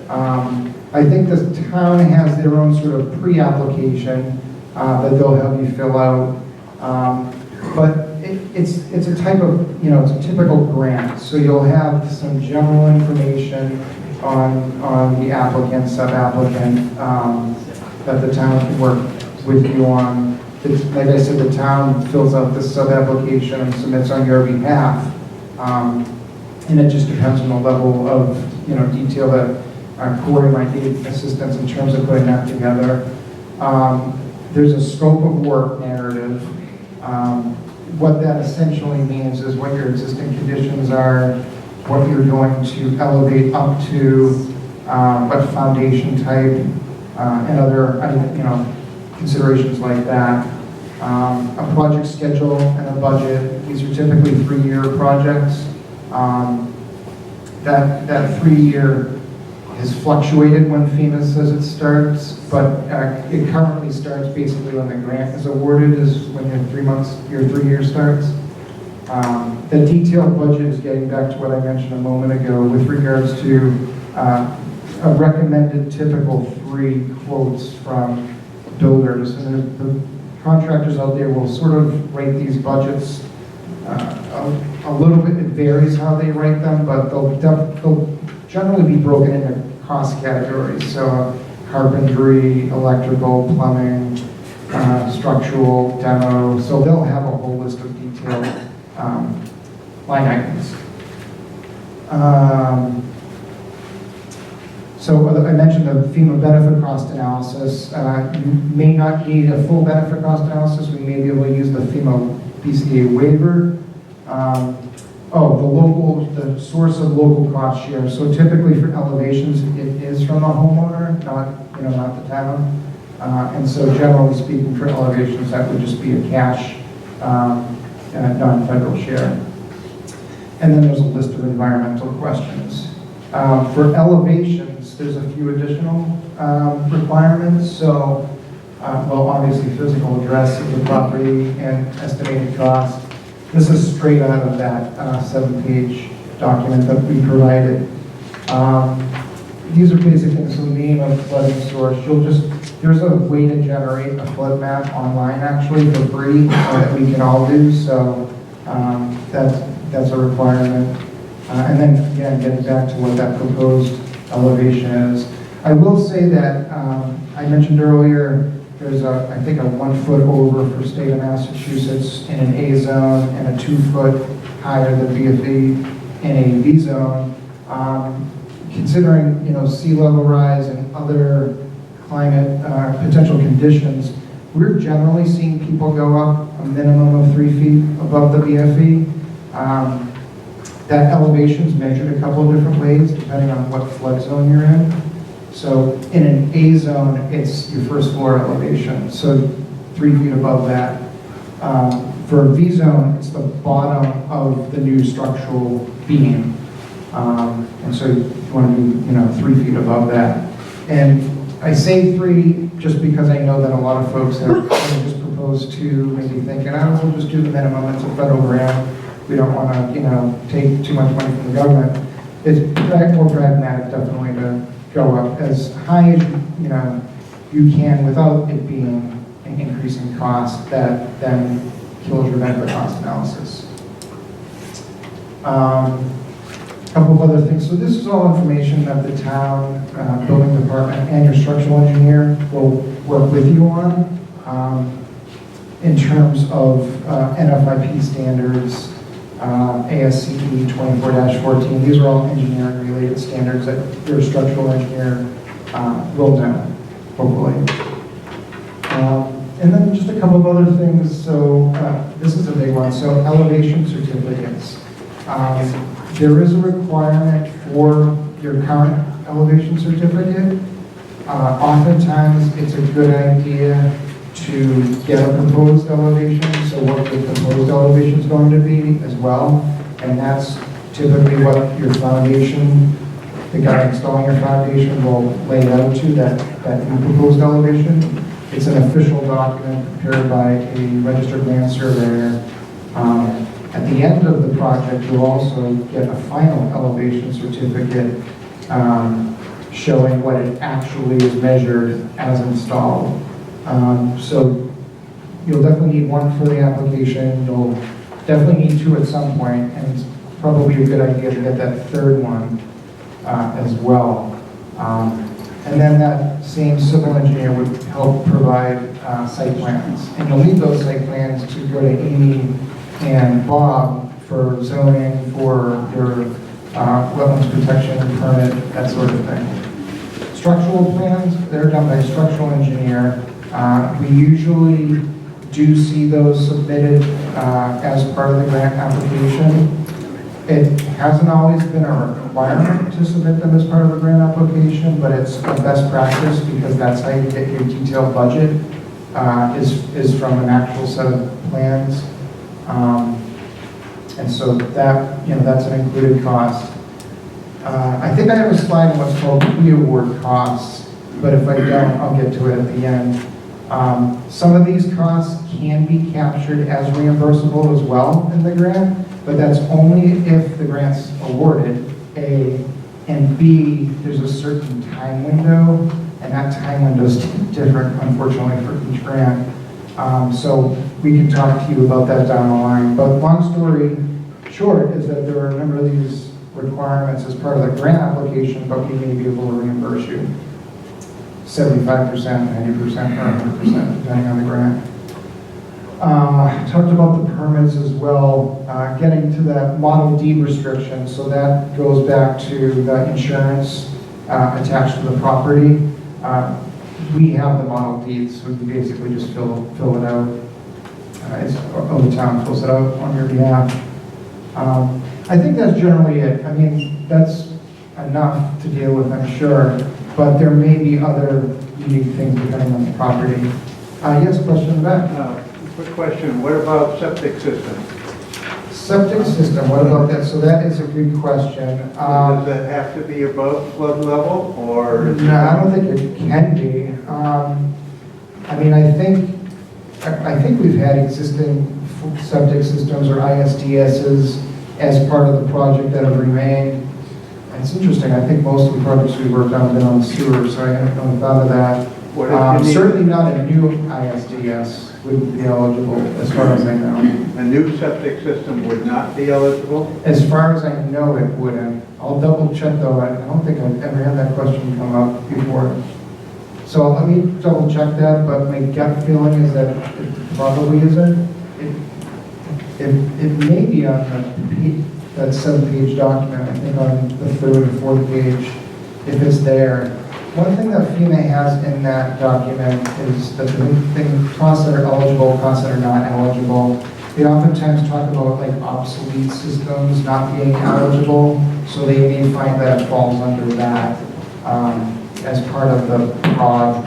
I think the town has their own sort of pre-application that they'll help you fill out. But it's a type of, it's a typical grant. So you'll have some general information on the applicant, sub-applicant, that the town can work with you on. Like I said, the town fills out the sub-application and submits on your behalf. And it just depends on the level of, detail that Corey might need assistance in terms of putting that together. There's a scope of work narrative. What that essentially means is what your existing conditions are, what you're going to elevate up to, what foundation type, and other considerations like that. A project schedule and a budget. These are typically 3-year projects. That 3-year has fluctuated when FEMA says it starts, but it currently starts basically when the grant is awarded, is when your 3-year starts. The detailed budget is getting back to what I mentioned a moment ago with regards to a recommended typical 3 quotes from builders. And the contractors out there will sort of rate these budgets a little bit. It varies how they rate them, but they'll generally be broken into cost categories. So carpentry, electrical, plumbing, structural, demo. So they'll have a whole list of detailed line items. So I mentioned the FEMA benefit cost analysis. You may not need a full benefit cost analysis. We may be able to use the FEMA BCA waiver. The source of local cost share. So typically for elevations, it is from the homeowner, not the town. And so generally speaking, for elevations, that would just be a cash, non-federal share. And then there's a list of environmental questions. For elevations, there's a few additional requirements. So, obviously physical address of the property and estimated cost. This is straight out of that 7-page document that we provided. These are basic things, so name of flooding source. There's a way to generate a flood map online actually for free that we can all do, so that's a requirement. And then again, getting back to what that proposed elevation is. I will say that I mentioned earlier, there's I think a 1 foot over for state of Massachusetts in an A zone and a 2 foot higher than BFE in a B zone. Considering sea level rise and other climate potential conditions, we're generally seeing people go up a minimum of 3 feet above the BFE. That elevation is measured a couple of different ways depending on what flood zone you're in. So in an A zone, it's your first floor elevation, so 3 feet above that. For a V zone, it's the bottom of the new structural beam. And so you want to be 3 feet above that. And I say 3 just because I know that a lot of folks have just proposed 2, maybe thinking, we'll just do the minimum, it's a federal grant. We don't want to, take too much money from the government. It's more pragmatic, definitely, to go up as high as you can without it being an increase in cost that then kills your benefit cost analysis. A couple of other things. So this is all information that the town, building department, and your structural engineer will work with you on in terms of Nfip standards, ASCE 24-14. These are all engineering related standards that your structural engineer will know, hopefully. And then just a couple of other things. So this is a big one. So elevation certificates. There is a requirement for your current elevation certificate. Oftentimes it's a good idea to get a proposed elevation, so what the proposed elevation is going to be as well. And that's typically what your foundation, the guy installing your foundation will lay out to, that new proposed elevation. It's an official document prepared by a registered land surveyor. At the end of the project, you'll also get a final elevation certificate showing what it actually is measured as installed. So you'll definitely need one for the application. You'll definitely need 2 at some point, and it's probably a good idea to get that 3rd one as well. And then that same civil engineer would help provide site plans. And you'll need those site plans to go to Amy and Bob for zoning, for your wetlands protection permit, that sort of thing. Structural plans, they're done by a structural engineer. We usually do see those submitted as part of the grant application. It hasn't always been a requirement to submit them as part of a grant application, but it's a best practice because that's how you get your detailed budget, is from an actual set of plans. And so that, that's an included cost. I think I have a slide on what's called pre-award costs, but if I don't, I'll get to it at the end. Some of these costs can be captured as reimbursable as well in the grant, but that's only if the grant's awarded, A, and B, there's a certain time window, and that time window is different, unfortunately, for each grant. So we can talk to you about that down the line. But long story short is that there are a number of these requirements as part of the grant application, but we may be able to reimburse you 75%, 90%, or 100%, depending on the grant. Talked about the permits as well, getting to that Model D restriction. So that goes back to the insurance attached to the property. We have the model deeds, so we basically just fill it out. The town fills it out on your behalf. I think that's generally it. I mean, that's enough to deal with, I'm sure, but there may be other unique things depending on the property. Yes, question in the back? Quick question, what about septic system? Septic system, what about that? So that is a good question. Does that have to be above flood level, or? No, I don't think it can be. I mean, I think we've had existing septic systems or ISDSs as part of the project that have remained. And it's interesting, I think most of the projects we've worked on have been on sewer, so I haven't really thought of that. Certainly not a new ISDS would be eligible, as far as I know. A new septic system would not be eligible? As far as I know, it wouldn't. I'll double check though, I don't think I've ever had that question come up before. So let me double check that, but my gut feeling is that it probably isn't. It may be on that 7-page document, I think on the 3rd or 4th page, if it's there. One thing that FEMA has in that document is that the costs that are eligible, costs that are not eligible. They oftentimes talk about like obsolete systems not being eligible, so they may find that it falls under that as part of the broad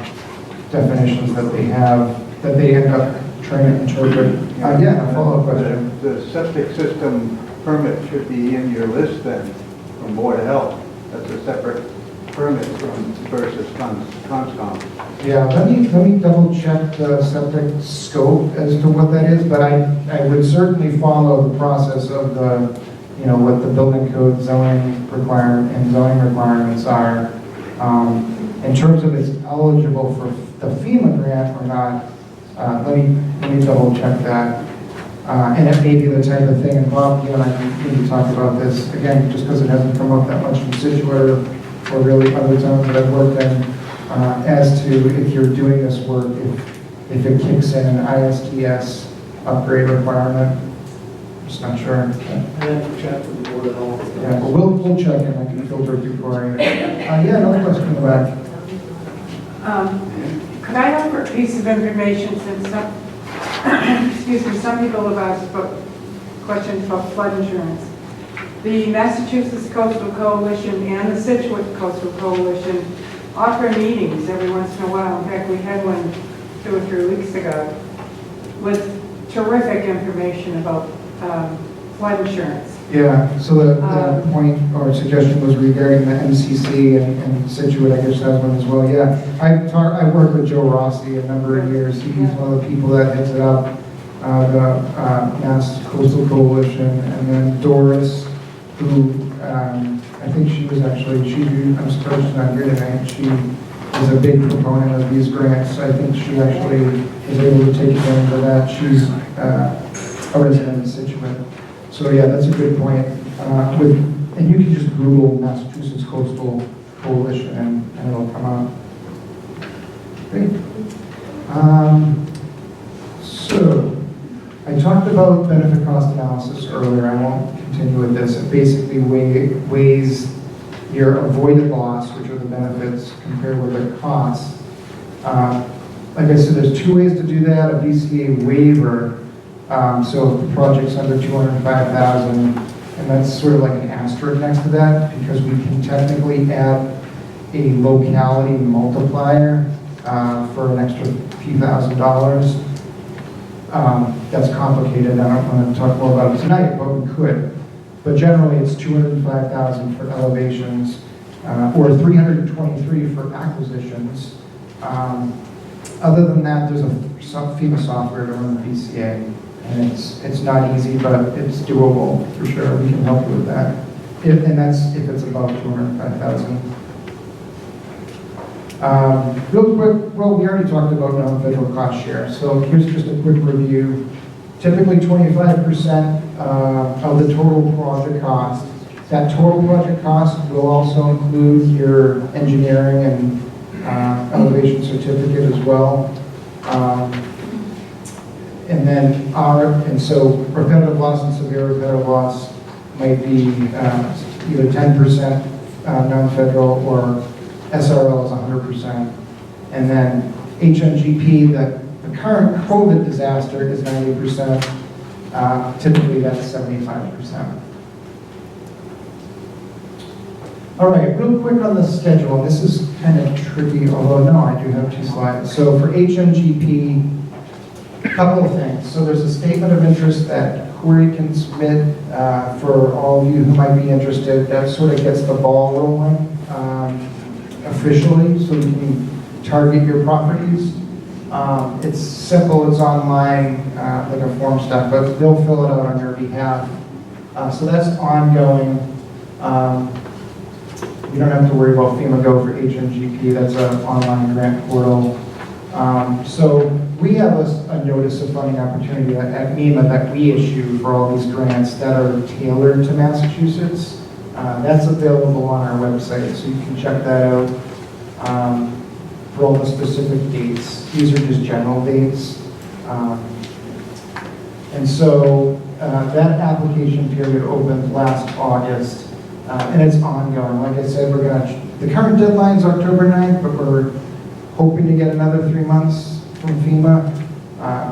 definitions that they have, that they end up trying to interpret. Yeah, a follow-up question. The septic system permit should be in your list then, from Board of Health. That's a separate permit versus CONSCOM. Yeah, let me double check the septic scope as to what that is, but I would certainly follow the process of the, what the building code zoning requirement and zoning requirements are. In terms of it's eligible for the FEMA grant or not, let me double check that. And it may be the type of thing, and Bob, you and I need to talk about this, again, just because it hasn't come up that much in Scituate or really other towns that I've worked in, as to if you're doing this work, if it kicks in an ISDS upgrade requirement. I'm just not sure. And then check with the Board of Health. Yeah, well, we'll check and I can filter through for you. Yeah, another question in the back. Could I offer a piece of information since some people have asked about questions about flood insurance. The Massachusetts Coastal Coalition and the Scituate Coastal Coalition offer meetings every once in a while. In fact, we had one 2 or 3 weeks ago with terrific information about flood insurance. Yeah, so the point or suggestion was regarding the MCC and Scituate, I guess, has one as well. Yeah, I worked with Joe Rossi a number of years. He's one of the people that heads it up, the Mass Coastal Coalition, and then Doris, who I think she was actually, I'm surprised she's not here tonight. She is a big proponent of these grants. I think she actually is able to take advantage of that. She's a resident of Scituate. So yeah, that's a good point. And you can just Google Massachusetts Coastal Coalition and it'll come up. Great. So I talked about benefit cost analysis earlier. I won't continue with this. It basically weighs your avoided loss, which are the benefits, compared with the costs. Like I said, there's 2 ways to do that. A BCA waiver. So if the project's under $205,000, and that's sort of like an asterisk next to that, because we can technically add a locality multiplier for an extra few $1,000s. That's complicated. I don't want to talk more about it tonight, but we could. But generally, it's $205,000 for elevations, or $323 for acquisitions. Other than that, there's some FEMA software to run the BCA. And it's not easy, but it's doable for sure. We can help you with that. And that's if it's above $205,000. Real quick, well, we already talked about non-federal cost share. So here's just a quick review. Typically 25% of the total project cost. That total project cost will also include your engineering and elevation certificate as well. And so repetitive loss and severe repetitive loss might be either 10% non-federal, or SRL is 100%. And then HMGP, the current COVID disaster is 90%. Typically, that's 75%. All right, real quick on the schedule. This is kind of tricky, although no, I do have 2 slides. So for HMGP, a couple of things. So there's a statement of interest that Corey can submit for all of you who might be interested. That sort of gets the ball rolling officially, so you can target your properties. It's simple, it's online, like a form stuff, but they'll fill it out on your behalf. So that's ongoing. You don't have to worry about FEMA Go for HMGP. That's an online grant portal. So we have a notice of funding opportunity at MEMA that we issue for all these grants that are tailored to Massachusetts. That's available on our website, so you can check that out for all the specific dates. These are just general dates. And so that application period opened last August. And it's ongoing. Like I said, the current deadline is October 9th, but we're hoping to get another 3 months from FEMA.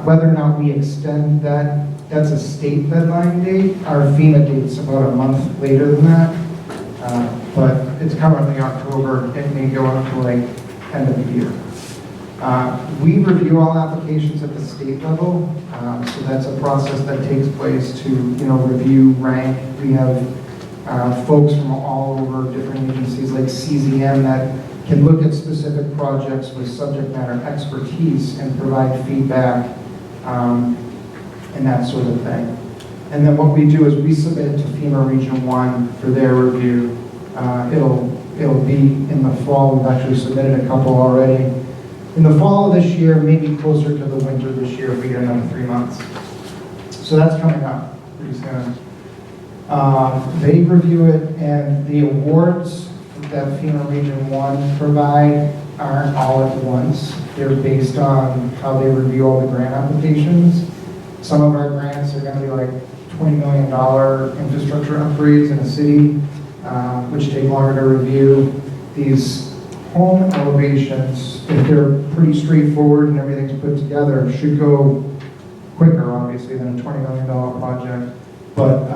Whether or not we extend that, that's a state deadline date. Our FEMA date's about a month later than that. But it's currently October. It may go up to like end of the year. We review all applications at the state level. So that's a process that takes place to, review, rank. We have folks from all over different agencies like CZM that can look at specific projects with subject matter expertise and provide feedback and that sort of thing. And then what we do is we submit it to FEMA Region 1 for their review. It'll be in the fall. We've actually submitted a couple already. In the fall of this year, maybe closer to the winter this year, if we get another 3 months. So that's coming up pretty soon. They review it, and the awards that FEMA Region 1 provide aren't all at once. They're based on how they review all the grant applications. Some of our grants are going to be like $20 million infrastructure upgrades in a city, which take longer to review. These home elevations, if they're pretty straightforward and everything's put together, should go quicker, obviously, than a $20 million project. But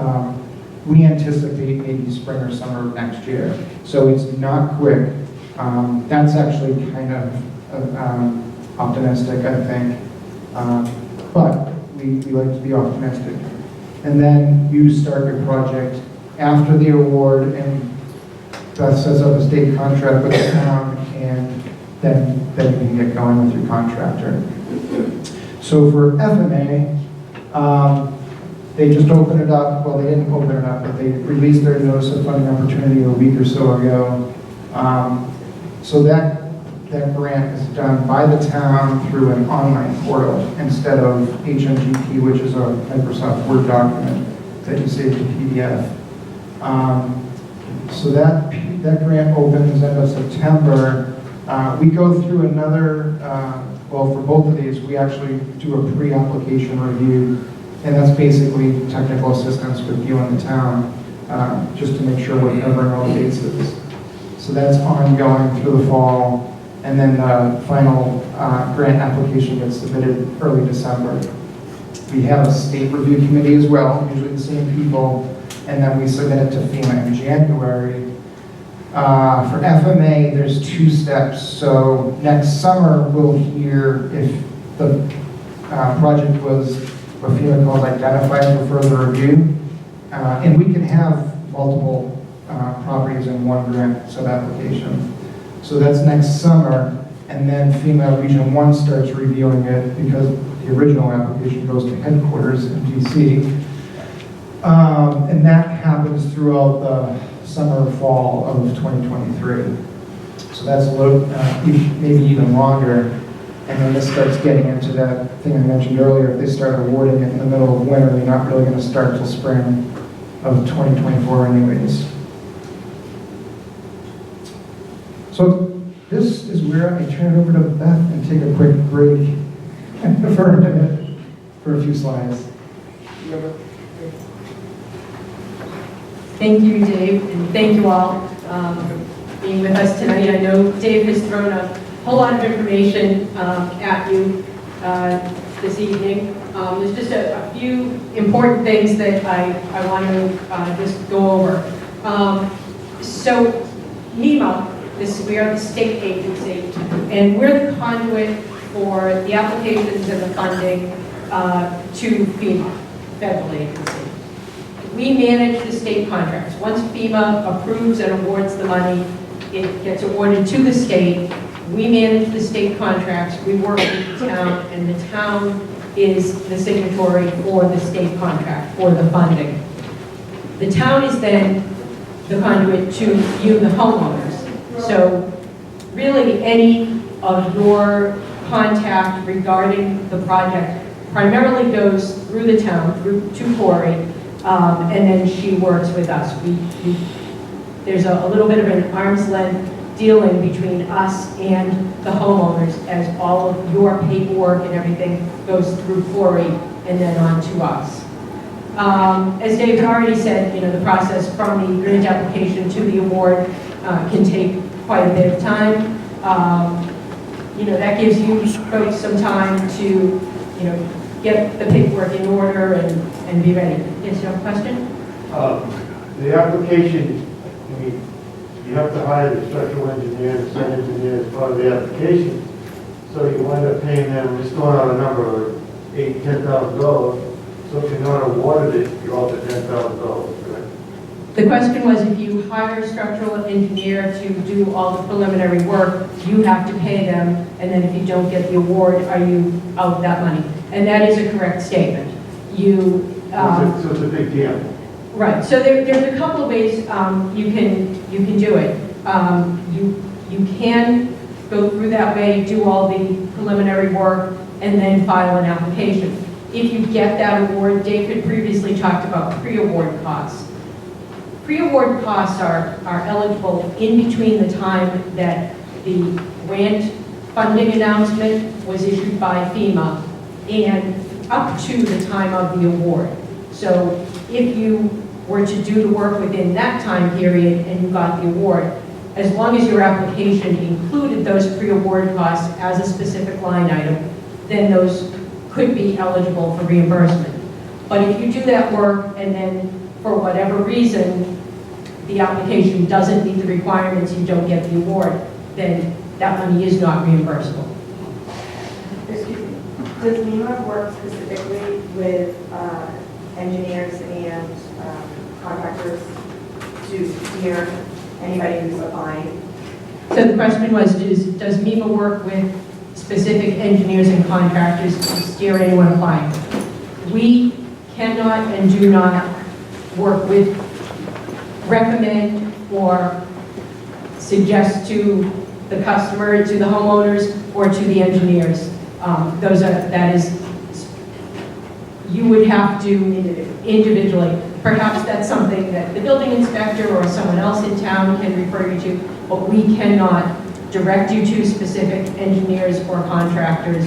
we anticipate maybe spring or summer of next year. So it's not quick. That's actually kind of optimistic, I think. But we like to be optimistic. And then you start your project after the award, and Beth sets up a state contract with the town, and then you can get going with your contractor. So for FMA, they just opened it up. Well, they didn't open it up, but they released their notice of funding opportunity a week or so ago. So that grant is done by the town through an online portal instead of HMGP, which is a Microsoft Word document that you save to PDF. So that grant opens end of September. We go through another, well, for both of these, we actually do a pre-application review. And that's basically technical assistance with you and the town, just to make sure we're covering all the bases. So that's ongoing through the fall, and then the final grant application gets submitted early December. We have a state review committee as well, usually the same people, and then we submit it to FEMA in January. For FMA, there's 2 steps. So next summer, we'll hear if the project was what FEMA calls identified for further review. And we can have multiple properties in one grant sub-application. So that's next summer, and then FEMA Region 1 starts reviewing it because the original application goes to headquarters in DC. And that happens throughout the summer, fall of 2023. So that's a little, maybe even longer. And then this starts getting into that thing I mentioned earlier. If they start awarding it in the middle of winter, they're not really going to start till spring of 2024 anyways. So this is where I turn it over to Beth and take a quick break for a minute for a few slides. Thank you, Dave, and thank you all. being with us tonight. I know Dave has thrown a whole lot of information at you this evening. There's just a few important things that I want to just go over. So Nemo, we are the state agency, and we're the conduit for the applications and the funding to FEMA, federal agency. We manage the state contracts. Once FEMA approves and awards the money, it gets awarded to the state. We manage the state contracts. We work with the town, and the town is the signatory for the state contract, for the funding. The town is then the conduit to you, the homeowners. So really, any of your contact regarding the project primarily goes through the town, to Corey, and then she works with us. There's a little bit of an arm's length dealing between us and the homeowners, as all of your paperwork and everything goes through Corey and then on to us. As David already said, the process from the grant application to the award can take quite a bit of time. That gives you folks some time to, get the paperwork in order and be ready. Yes, you have a question? The application, you have to hire the structural engineer, the site engineer as part of the application. So you wind up paying them, just throwing out a number of $8,000, $10,000. So if you're not awarded it, you're off at $10,000, correct? The question was, if you hire a structural engineer to do all the preliminary work, you have to pay them, and then if you don't get the award, are you out of that money? And that is a correct statement. So it's a big deal. Right. So there's a couple of ways you can do it. You can go through that way, do all the preliminary work, and then file an application. If you get that award, David previously talked about pre-award costs. Pre-award costs are eligible in between the time that the grant funding announcement was issued by FEMA and up to the time of the award. So if you were to do the work within that time period and you got the award, as long as your application included those pre-award costs as a specific line item, then those could be eligible for reimbursement. But if you do that work and then for whatever reason the application doesn't meet the requirements, you don't get the award, then that money is not reimbursable. Excuse me. Does Nemo work specifically with engineers and contractors to steer anybody who's applying? So the question was, does MEMA work with specific engineers and contractors to steer anyone applying? We cannot and do not work with, recommend, or suggest to the customer, to the homeowners, or to the engineers. You would have to individually. Perhaps that's something that the building inspector or someone else in town can refer you to, but we cannot direct you to specific engineers or contractors.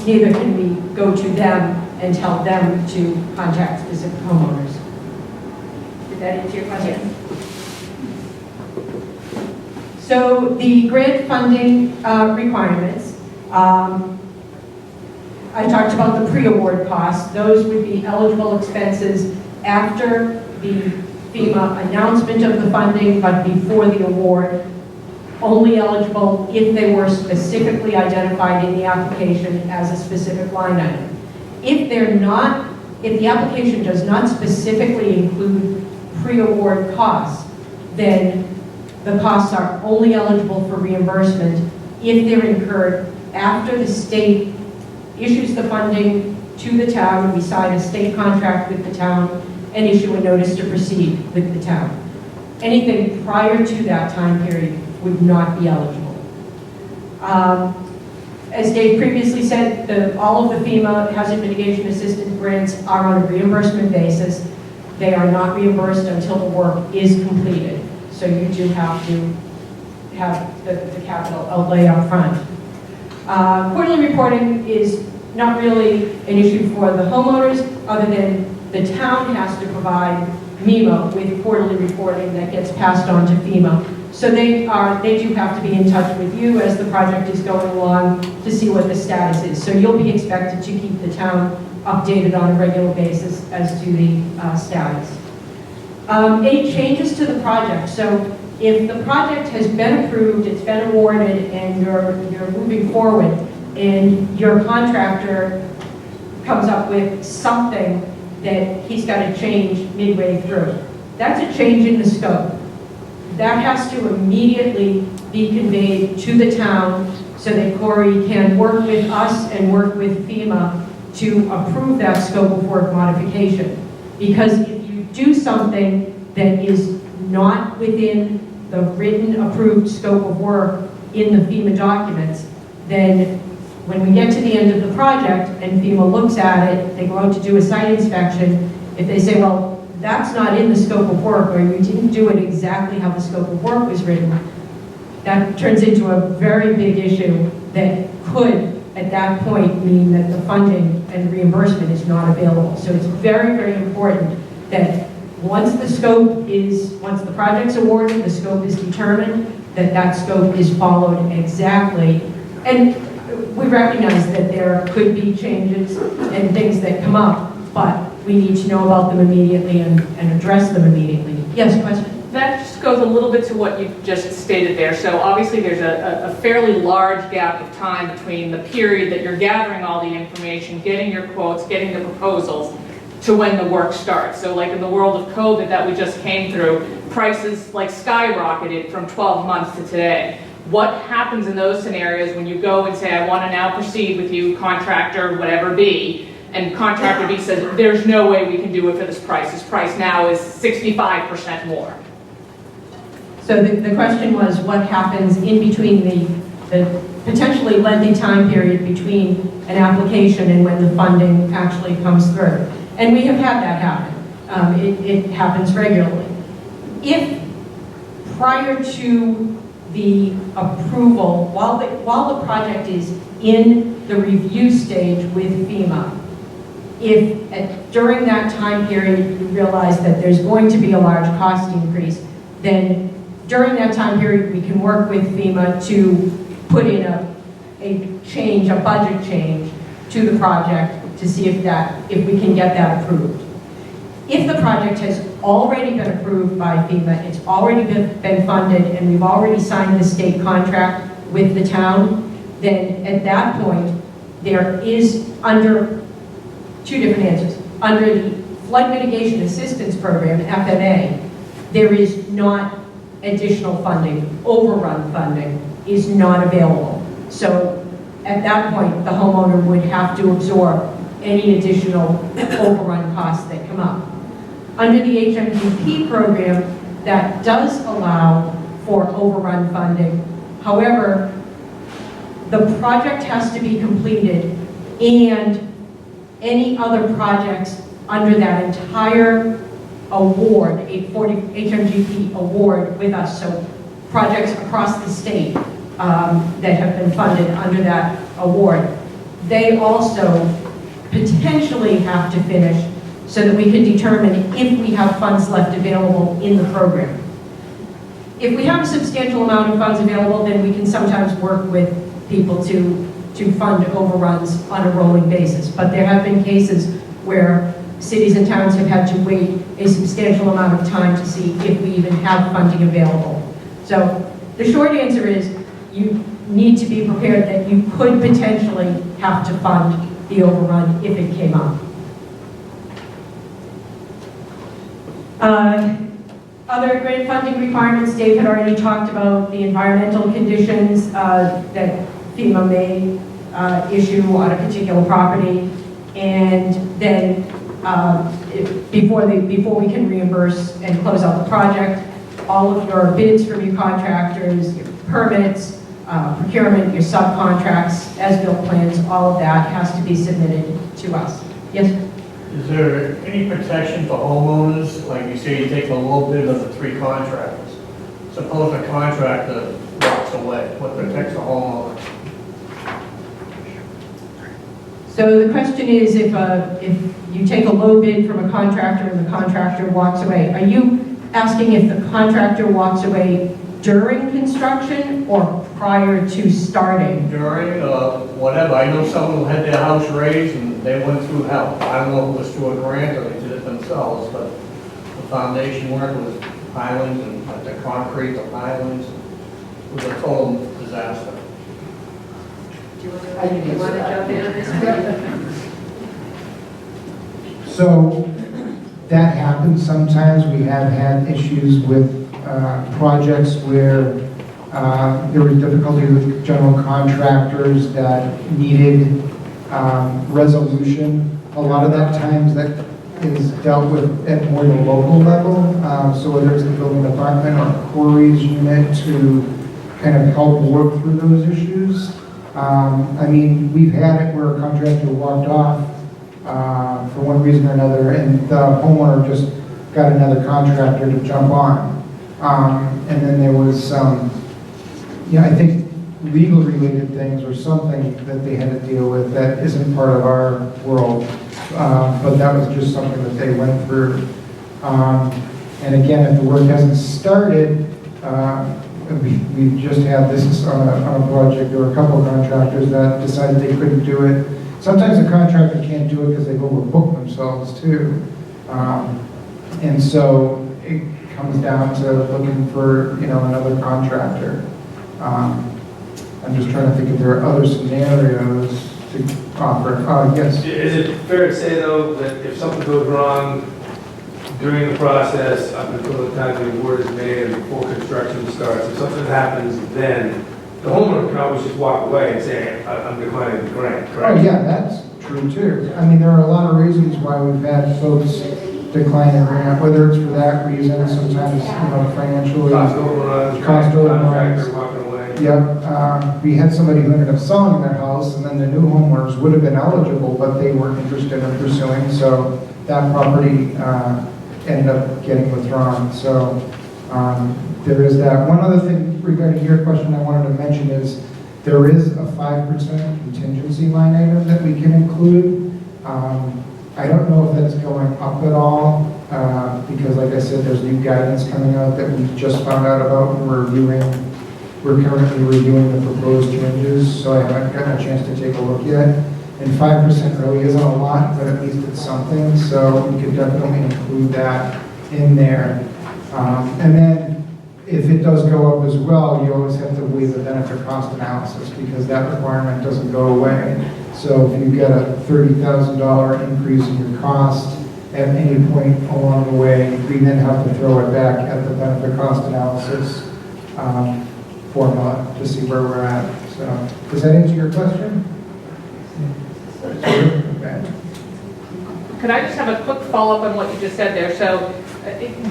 Neither can we go to them and tell them to contact specific homeowners. Did that answer your question? Yes. So the grant funding requirements, I talked about the pre-award costs. Those would be eligible expenses after the FEMA announcement of the funding, but before the award. Only eligible if they were specifically identified in the application as a specific line item. If the application does not specifically include pre-award costs, then the costs are only eligible for reimbursement if they're incurred after the state issues the funding to the town, we sign a state contract with the town, and issue a notice to proceed with the town. Anything prior to that time period would not be eligible. As Dave previously said, all of the FEMA hazard mitigation assistance grants are on a reimbursement basis. They are not reimbursed until the work is completed. So you do have to have the capital outlay up front. Quarterly reporting is not really an issue for the homeowners, other than the town has to provide Nemo with quarterly reporting that gets passed on to FEMA. So they do have to be in touch with you as the project is going along to see what the status is. So you'll be expected to keep the town updated on a regular basis as to the status. Any changes to the project? So if the project has been approved, it's been awarded, and you're moving forward, and your contractor comes up with something that he's got to change midway through, that's a change in the scope. That has to immediately be conveyed to the town so that Corey can work with us and work with FEMA to approve that scope of work modification. Because if you do something that is not within the written approved scope of work in the FEMA documents, then when we get to the end of the project and FEMA looks at it, they go out to do a site inspection, if they say, well, that's not in the scope of work, or you didn't do it exactly how the scope of work was written, that turns into a very big issue that could, at that point, mean that the funding and reimbursement is not available. So it's very, very important that once the project's awarded, the scope is determined, that scope is followed exactly. And we recognize that there could be changes and things that come up, but we need to know about them immediately and address them immediately. Yes, question? That just goes a little bit to what you just stated there. So obviously there's a fairly large gap of time between the period that you're gathering all the information, getting your quotes, getting the proposals, to when the work starts. So like in the world of COVID that we just came through, prices like skyrocketed from 12 months to today. What happens in those scenarios when you go and say, I want to now proceed with you, contractor, whatever B, and contractor B says, there's no way we can do it for this price. This price now is 65% more. So the question was what happens in between the potentially lengthy time period between an application and when the funding actually comes through. And we have had that happen. It happens regularly. If prior to the approval, while the project is in the review stage with FEMA, if during that time period you realize that there's going to be a large cost increase, then during that time period we can work with FEMA to put in a budget change to the project to see if we can get that approved. If the project has already been approved by FEMA, it's already been funded, and we've already signed the state contract with the town, then at that point there is under two different answers. Under the Flood Mitigation Assistance Program, FMA, there is not additional funding. Overrun funding is not available. So at that point, the homeowner would have to absorb any additional overrun costs that come up. Under the HMDP program, that does allow for overrun funding. However, the project has to be completed and any other projects under that entire award, 840 HMGP award with us, so projects across the state that have been funded under that award, they also potentially have to finish so that we can determine if we have funds left available in the program. If we have a substantial amount of funds available, then we can sometimes work with people to fund overruns on a rolling basis. But there have been cases where cities and towns have had to wait a substantial amount of time to see if we even have funding available. So the short answer is you need to be prepared that you could potentially have to fund the overrun if it came up. Other grant funding requirements, Dave had already talked about the environmental conditions that FEMA may issue on a particular property, and then before we can reimburse and close out the project, all of your bids from your contractors, your permits, procurement, your subcontracts, as-built plans, all of that has to be submitted to us. Yes? Is there any protection for homeowners? Like you say, you take a low bid of the three contractors. Suppose a contractor walks away. What protects the homeowner? So the question is if you take a low bid from a contractor and the contractor walks away. Are you asking if the contractor walks away during construction or prior to starting? During, whatever, I know someone who had their house raised and they went through hell. I don't know if it was through a grant or they did it themselves, but the foundation work was pilings and the concrete, the pilings, it was a total disaster. Do you want to jump in on this? So that happens sometimes. We have had issues with projects where there was difficulty with general contractors that needed resolution. A lot of that times that is dealt with at more the local level. So whether it's the building department or quarries unit to kind of help work through those issues. I mean, we've had it where a contractor walked off for one reason or another, and the homeowner just got another contractor to jump on. And then there was some, I think legal related things or something that they had to deal with that isn't part of our world. But that was just something that they went through. And again, if the work hasn't started, we just had this on a project. There were a couple of contractors that decided they couldn't do it. Sometimes a contractor can't do it because they've overbooked themselves too. And so it comes down to looking for, another contractor. I'm just trying to think if there are other scenarios to offer. Yes. Is it fair to say though that if something goes wrong during the process, up until the time the award is made and before construction starts, if something happens then, the homeowner can always just walk away and say, I'm declining the grant, correct? Oh, yeah, that's true too. I mean, there are a lot of reasons why we've had folks decline a grant, whether it's for that reason, sometimes, financially. Cost overruns, Cost overruns. contractor walking away. Yep, we had somebody who ended up selling their house, and then the new homeowners would have been eligible, but they weren't interested in pursuing, so that property ended up getting withdrawn. So there is that. One other thing regarding your question I wanted to mention is there is a 5% contingency line item that we can include. I don't know if that's going up at all, because like I said, there's new guidance coming out that we just found out about and we're currently reviewing the proposed changes, so I haven't gotten a chance to take a look yet. And 5% really isn't a lot, but at least it's something, so we could definitely include that in there. And then if it does go up as well, you always have to weigh the benefit cost analysis because that requirement doesn't go away. So if you get a $30,000 increase in your cost at any point along the way, we then have to throw it back at the benefit cost analysis formula to see where we're at. So does that answer your question? Okay. Could I just have a quick follow-up on what you just said there? So,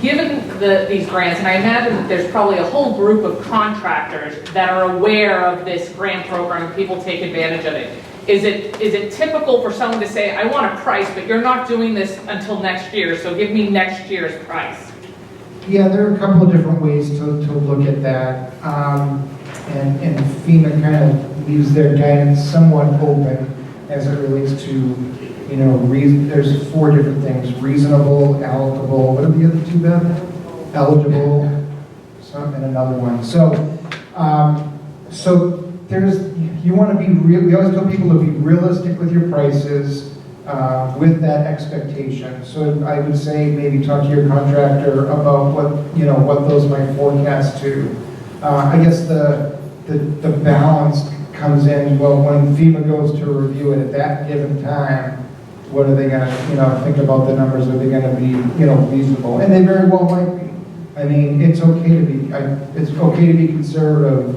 given these grants, and I imagine that there's probably a whole group of contractors that are aware of this grant program, people take advantage of it. Is it typical for someone to say, I want a price, but you're not doing this until next year, so give me next year's price? Yeah, there are a couple of different ways to look at that. And FEMA kind of leaves their guidance somewhat open as it relates to, there's 4 different things: reasonable, allocable, what are the other 2, Beth? Eligible, and another one. So you want to be we always tell people to be realistic with your prices, with that expectation. So I would say maybe talk to your contractor about what those might forecast to. I guess the balance comes in, well, when FEMA goes to review it at that given time, what are they going to, think about the numbers? Are they going to be, reasonable? And they very well might be. I mean, it's okay to be conservative.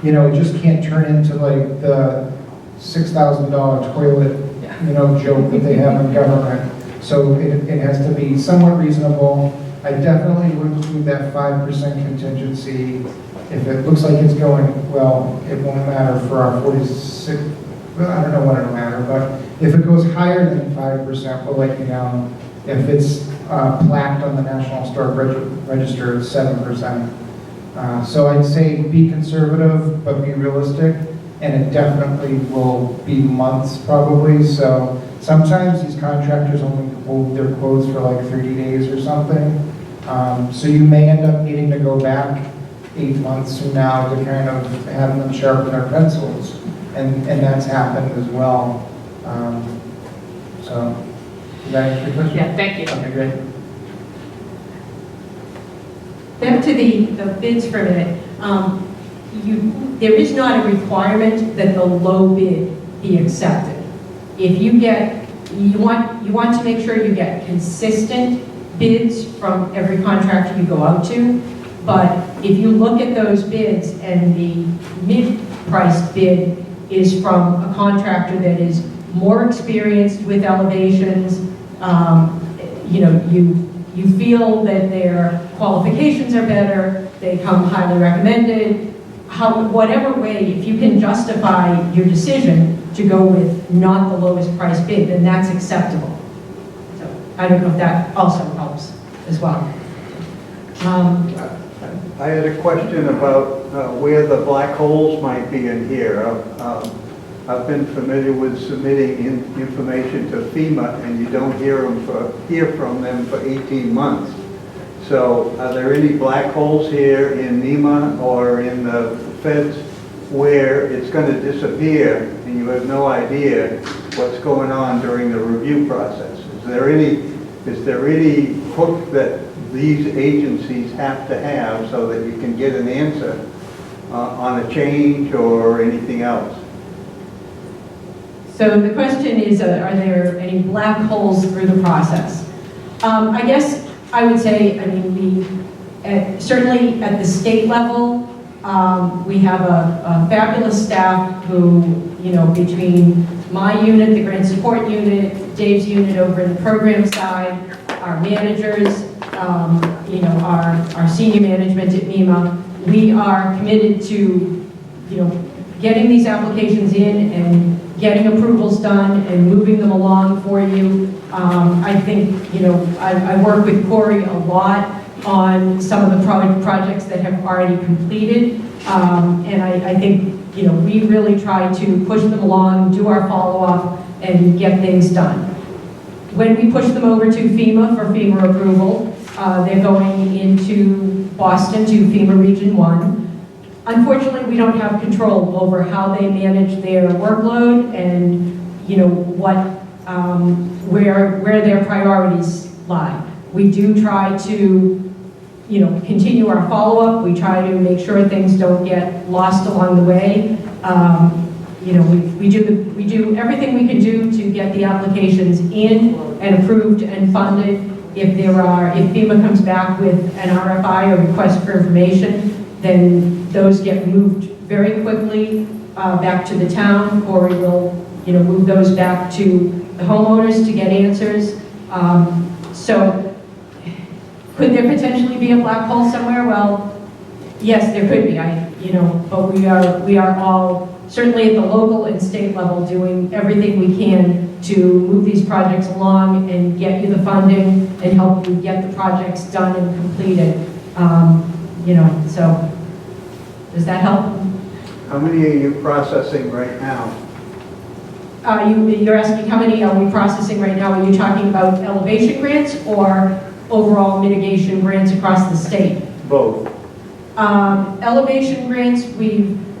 It just can't turn into like the $6,000 toilet, joke that they have in government. So it has to be somewhat reasonable. I definitely would include that 5% contingency. If it looks like it's going well, it won't matter for our 46. Well, I don't know when it'll matter, but if it goes higher than 5%, we'll let you know. If it's plaqued on the National Historic Register, it's 7%. So I'd say be conservative, but be realistic. And it definitely will be months probably. So Sometimes these contractors only hold their quotes for like 30 days or something. So you may end up needing to go back 8 months from now to kind of have them sharpen their pencils. And that's happened as well. So, is that answer your question? Yeah, thank you. Okay, great. Back to the bids for a minute. There is not a requirement that the low bid be accepted. If you want to make sure you get consistent bids from every contractor you go out to, but if you look at those bids and the mid-priced bid is from a contractor that is more experienced with elevations, you feel that their qualifications are better, they come highly recommended, whatever way, if you can justify your decision to go with not the lowest price bid, then that's acceptable. So I don't know if that also helps as well. I had a question about where the black holes might be in here. I've been familiar with submitting information to FEMA, and you don't hear from them for 18 months. So are there any black holes here in Nemo or in the feds where it's going to disappear and you have no idea what's going on during the review process? Is there any hook that these agencies have to have so that you can get an answer on a change or anything else? So the question is, are there any black holes through the process? I guess I would say, certainly at the state level, we have a fabulous staff who, between my unit, the grant support unit, Dave's unit over in the program side, our managers, our senior management at Nemo, we are committed to, getting these applications in and getting approvals done and moving them along for you. I think, I work with Corey a lot on some of the projects that have already completed. And I think, we really try to push them along, do our follow-up, and get things done. When we push them over to FEMA for FEMA approval, they're going into Boston to FEMA Region 1. Unfortunately, we don't have control over how they manage their workload and, where their priorities lie. We do try to, continue our follow-up. We try to make sure things don't get lost along the way. We do everything we can do to get the applications in and approved and funded. If FEMA comes back with an RFI or request for information, then those get moved very quickly back to the town, or we will, move those back to the homeowners to get answers. So could there potentially be a black hole somewhere? Well, yes, there could be. But we are all, certainly at the local and state level, doing everything we can to move these projects along and get you the funding and help you get the projects done and completed. So does that help? How many are you processing right now? You're asking how many are we processing right now? Are you talking about elevation grants or overall mitigation grants across the state? Both. Elevation grants,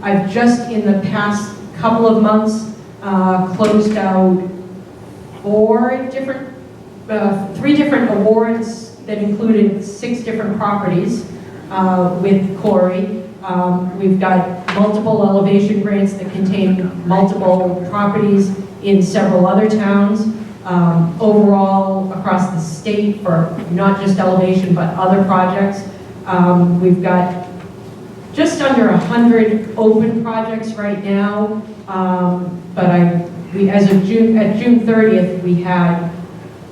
I've just in the past couple of months closed out 3 different awards that included 6 different properties with Corey. We've got multiple elevation grants that contain multiple properties in several other towns. Overall, across the state for not just elevation but other projects, we've got just under 100 open projects right now. But as of June 30th, we had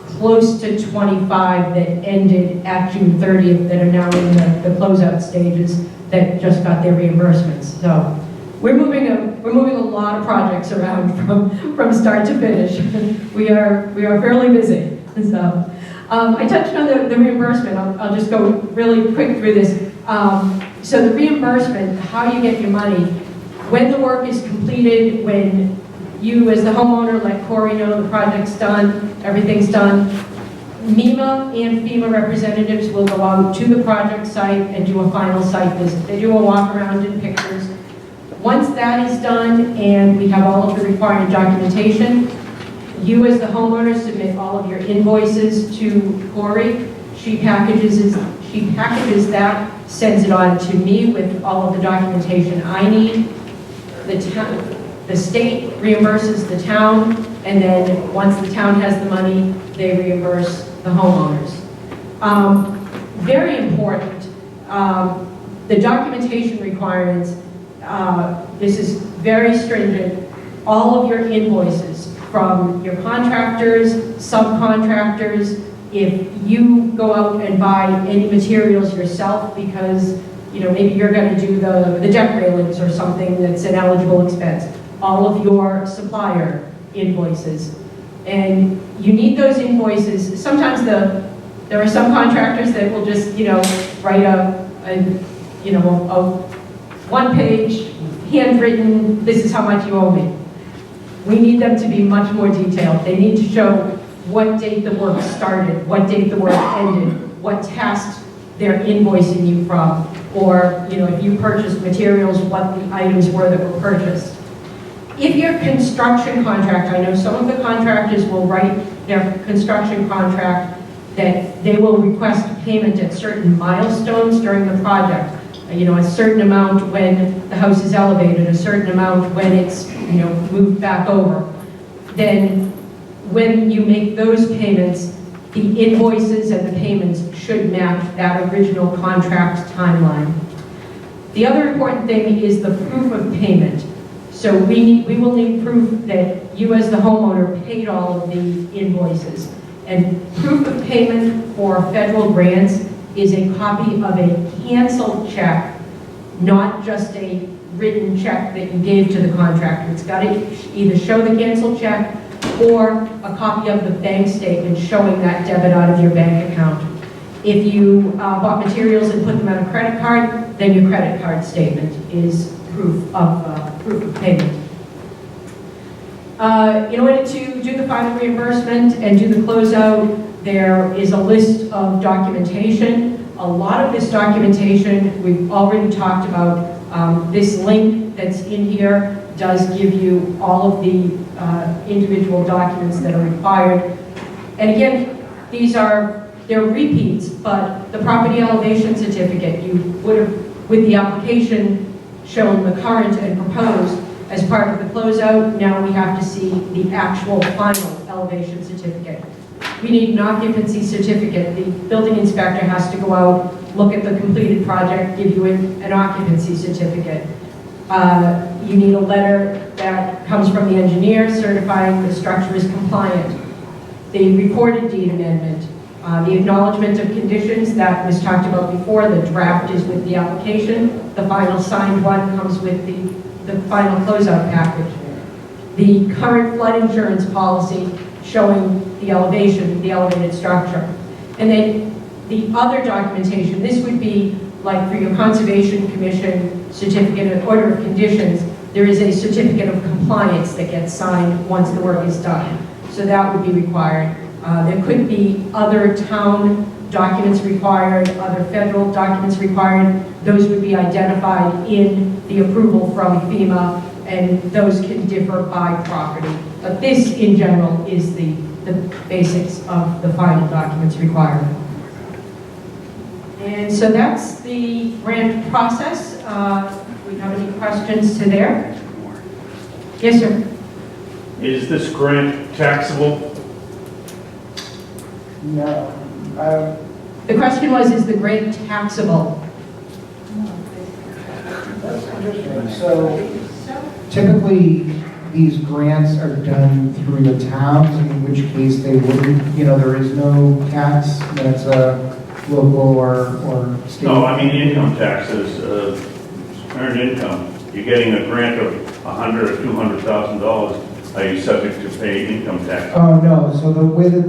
close to 25 that ended at June 30th that are now in the closeout stages that just got their reimbursements. So we're moving a lot of projects around from start to finish. we are fairly busy. So I touched on the reimbursement. I'll just go really quick through this. So the reimbursement, how you get your money, when the work is completed, when you as the homeowner let Corey know the project's done, everything's done. MEMA and FEMA representatives will go out to the project site and do a final site visit. They do a walk around and pictures. Once that is done and we have all of the required documentation, you as the homeowner submit all of your invoices to Corey. She packages that, sends it on to me with all of the documentation I need. The state reimburses the town, and then once the town has the money, they reimburse the homeowners. Very important, the documentation requirements, this is very stringent. All of your invoices from your contractors, subcontractors, if you go out and buy any materials yourself because maybe you're going to do the deck railings or something that's an eligible expense, all of your supplier invoices. And you need those invoices. Sometimes there are some contractors that will just, write a one-page, handwritten, this is how much you owe me. We need them to be much more detailed. They need to show what date the work started, what date the work ended, what tasks they're invoicing you from, or if you purchased materials, what the items were that were purchased. If your construction contract, I know some of the contractors will write their construction contract that they will request payment at certain milestones during the project. A certain amount when the house is elevated, a certain amount when it's moved back over. Then when you make those payments, the invoices and the payments should match that original contract timeline. The other important thing is the proof of payment. So we will need proof that you as the homeowner paid all of the invoices. And proof of payment for federal grants is a copy of a canceled check, not just a written check that you gave to the contractor. It's got to either show the canceled check or a copy of the bank statement showing that debit out of your bank account. If you bought materials and put them on a credit card, then your credit card statement is proof of payment. In order to do the final reimbursement and do the closeout, there is a list of documentation. A lot of this documentation we've already talked about. This link that's in here does give you all of the individual documents that are required. And again, they're repeats, but the property elevation certificate, you would have, with the application, shown the current and proposed as part of the closeout. Now we have to see the actual final elevation certificate. We need an occupancy certificate. The building inspector has to go out, look at the completed project, give you an occupancy certificate. You need a letter that comes from the engineer certifying the structure is compliant. The recorded deed amendment, the acknowledgement of conditions that was talked about before, the draft is with the application. The final signed one comes with the final closeout package. The current flood insurance policy showing the elevation, the elevated structure. And then the other documentation, this would be like for your Conservation Commission certificate of order of conditions, there is a certificate of compliance that gets signed once the work is done. So that would be required. There could be other town documents required, other federal documents required. Those would be identified in the approval from FEMA, and those can differ by property. But this, in general, is the basics of the final documents required. And so that's the grant process. Do we have any questions to there? Yes, sir. Is this grant taxable? No. The question was, is the grant taxable? That's interesting. So typically, these grants are done through the towns, in which case they wouldn't, there is no tax that's local or state. No, I mean income taxes, earned income. You're getting a grant of $100,000 or $200,000. Are you subject to pay income tax? Oh, no. So the way that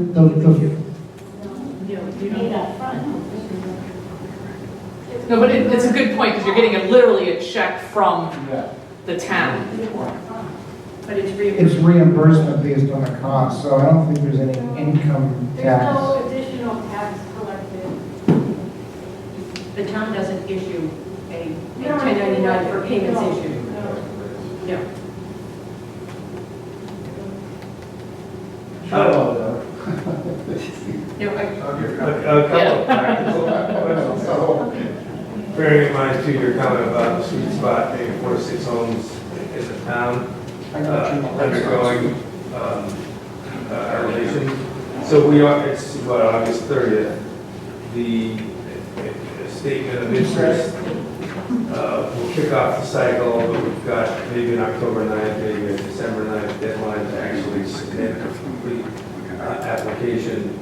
You need that front. No, but it's a good point, because you're getting literally a check from the town. But it's It's reimbursement based on the cost, so I don't think there's any income There's tax. no additional tax collected. The town doesn't issue a No, 1099 for payments no, issued. no. No. No, A couple of practical questions. Bearing in mind too, your comment about the sweet spot, maybe 4 to 6 homes in the town undergoing elevation. So we are, it's what, August 30th. The statement of interest will kick off the cycle, but we've got maybe an October 9th, maybe a December 9th deadline to actually submit a complete application.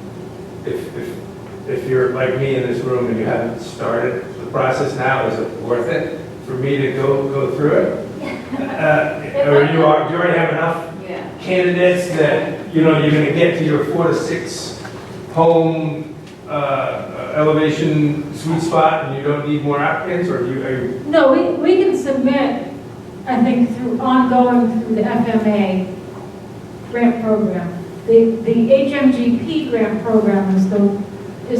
If you're like me in this room and you haven't started the process now, is it worth it for me to go through it? Or do you already have enough candidates that, you're going to get to your 4 to 6 home elevation sweet spot and you don't need more applicants, or are you? No, we can submit, I think, through the FMA grant program. The HMGP grant program is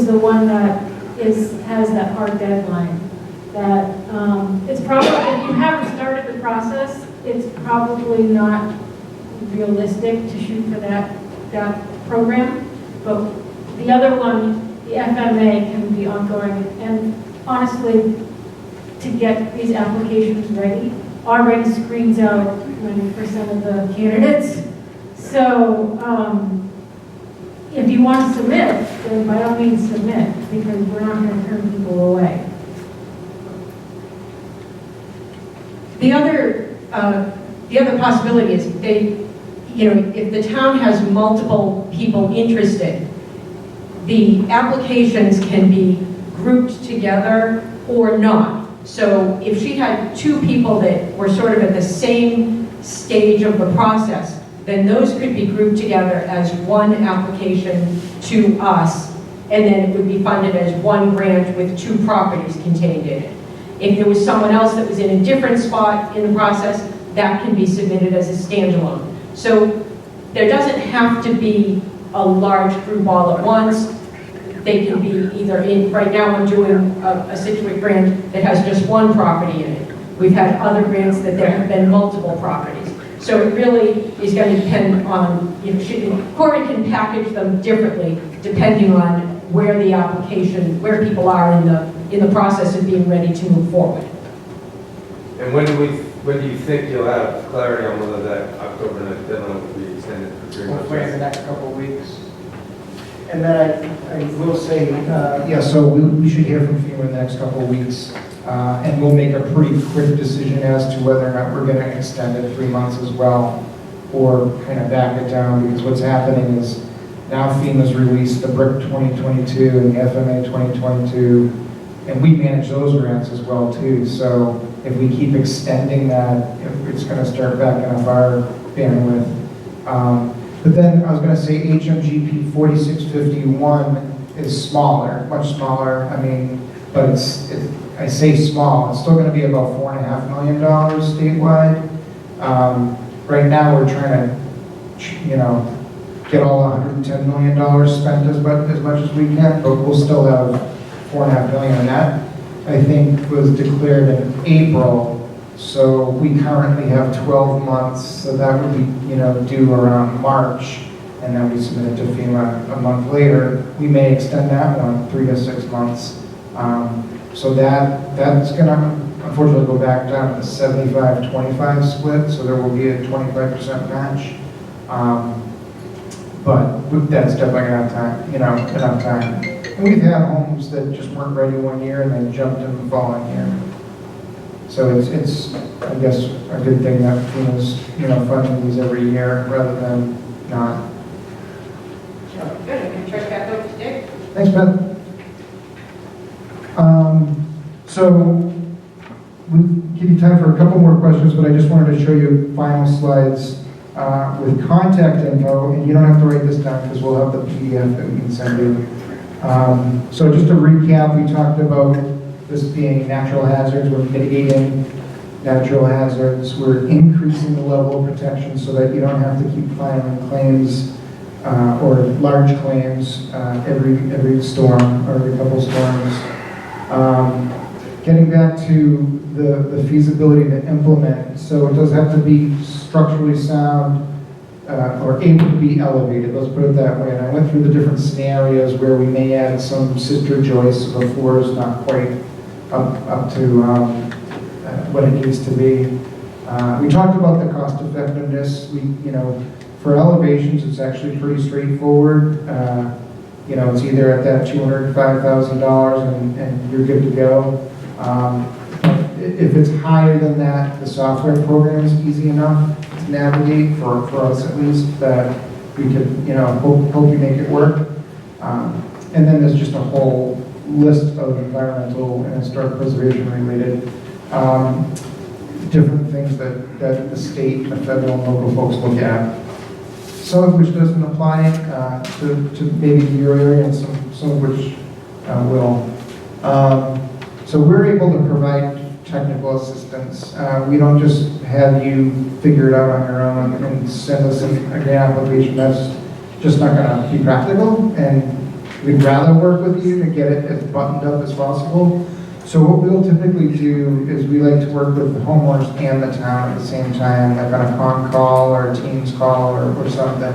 the one that has that hard deadline. That it's probably, if you haven't started the process, it's probably not realistic to shoot for that program. But the other one, the FMA, can be ongoing. And honestly, to get these applications ready, already screens out 90% of the candidates. So if you want to submit, then by all means submit, because we're not going to turn people away. The other possibility is if the town has multiple people interested, the applications can be grouped together or not. So if she had 2 people that were sort of at the same stage of the process, then those could be grouped together as one application to us, and then it would be funded as one grant with 2 properties contained in it. If there was someone else that was in a different spot in the process, that can be submitted as a standalone. So there doesn't have to be a large group all at once. They can be either in, right now I'm doing a Scituate grant that has just 1 property in it. We've had other grants that there have been multiple properties. So it really is going to depend on, Corey can package them differently depending on where the application, where people are in the process of being ready to move forward. And when do you think you'll have clarity on whether that October 9th deadline will be extended for 3 months? Hopefully in the next couple of weeks. And then I will say, so we should hear from FEMA in the next couple of weeks. And we'll make a pretty quick decision as to whether or not we're going to extend it 3 months as well, or kind of back it down, because what's happening is now FEMA's released the BRIC 2022 and the FMA 2022, and we manage those grants as well too. So if we keep extending that, it's going to start backing up our bandwidth. But then I was going to say HMGP 4651 is smaller, much smaller. I mean, but I say small, it's still going to be about $4.5 million statewide. Right now we're trying to, get all $110 million spent as much as we can, but we'll still have $4.5 million. And that, I think, was declared in April. So we currently have 12 months, so that would be, due around March, and then we submit it to FEMA a month later. We may extend that one 3 to 6 months. So that's going to unfortunately go back down to the 75-25 split, so there will be a 25% match. But that's definitely enough time, And we've had homes that just weren't ready one year and then jumped in the following year. So it's I guess, a good thing that FEMA's, funding these every year rather than not. Good, I'm going to turn it back over to Dick. Thanks, Beth. So we'll give you time for a couple more questions, but I just wanted to show you final slides with contact info, and you don't have to write this down because we'll have the PDF that we can send you. So just to recap, we talked about this being natural hazards, we're mitigating natural hazards. We're increasing the level of protection so that you don't have to keep filing claims or large claims every storm or every couple storms. Getting back to the feasibility to implement, so it does have to be structurally sound or able to be elevated, let's put it that way. And I went through the different scenarios where we may add some sister joists if the floor is not quite up to what it needs to be. We talked about the cost effectiveness. For elevations, it's actually pretty straightforward. It's either at that $205,000 and you're good to go. If it's higher than that, the software program is easy enough to navigate for us at least, that we can, hope you make it work. And then there's just a whole list of environmental and historic preservation related different things that the state and the federal and local folks look at. Some of which doesn't apply to maybe your area, and some of which will. So we're able to provide technical assistance. We don't just have you figure it out on your own and send us a grant application. That's just not going to be practical, and we'd rather work with you to get it as buttoned up as possible. So what we'll typically do is we like to work with the homeowners and the town at the same time, like on a con call or a Teams call or something.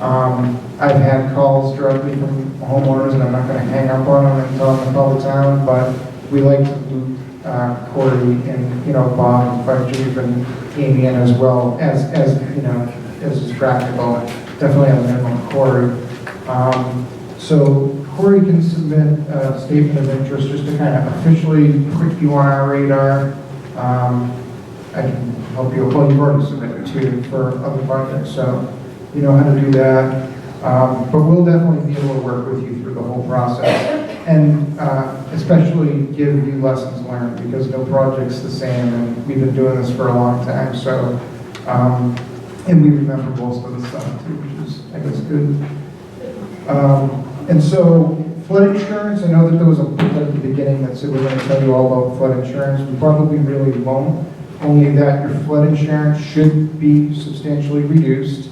I've had calls directly from homeowners, and I'm not going to hang up on them and tell them to call the town, but we like to loop Corey and Bob and Fire Chief and Amy in as well as is practical. Definitely on the minimum Corey. So Corey can submit a statement of interest just to kind of officially put you on our radar. I can help you. Well, you've already submitted two for other projects, so you know how to do that. But we'll definitely be able to work with you through the whole process, and especially give you lessons learned, because no project's the same, and we've been doing this for a long time. So, and we remember most of the stuff too, which is, I guess, good. And so, flood insurance, I know that there was a book at the beginning that said we're going to tell you all about flood insurance. We probably really won't, only that your flood insurance should be substantially reduced.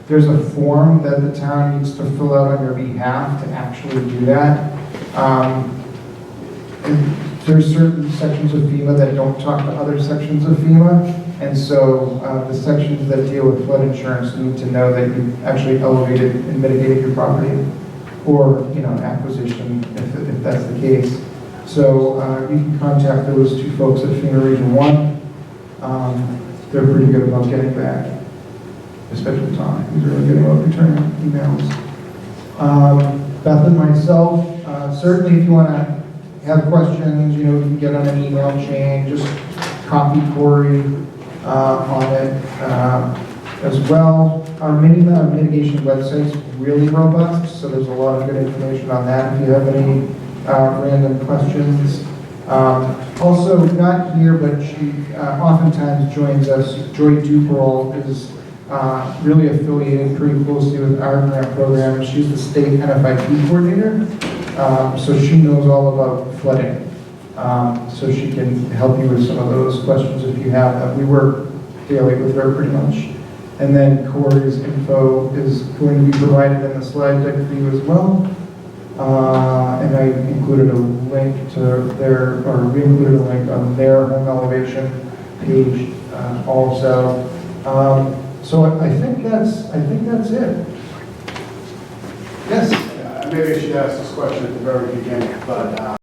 There's a form that the town needs to fill out on your behalf to actually do that. And there's certain sections of FEMA that don't talk to other sections of FEMA, and so the sections that deal with flood insurance need to know that you've actually elevated and mitigated your property, or acquisition if that's the case. So you can contact those two folks at FEMA Region 1. They're pretty good about getting back, especially Tom. He's really good about returning emails. Beth and myself, certainly if you want to have questions, you can get on an email chain, just copy Corey on it as well. Our mitigation website's really robust, so there's a lot of good information on that if you have any random questions. Also, not here, but she oftentimes joins us. Joy Duperl is really affiliated pretty closely with our grant program. She's the state NFIP coordinator, so she knows all about flooding. So she can help you with some of those questions if you have them. We work daily with her pretty much. And then Corey's info is going to be provided in the slide deck for you as well. And I included a link to we included a link on their home elevation page also. So I think that's it. Yes. Maybe I should ask this question at the very beginning, but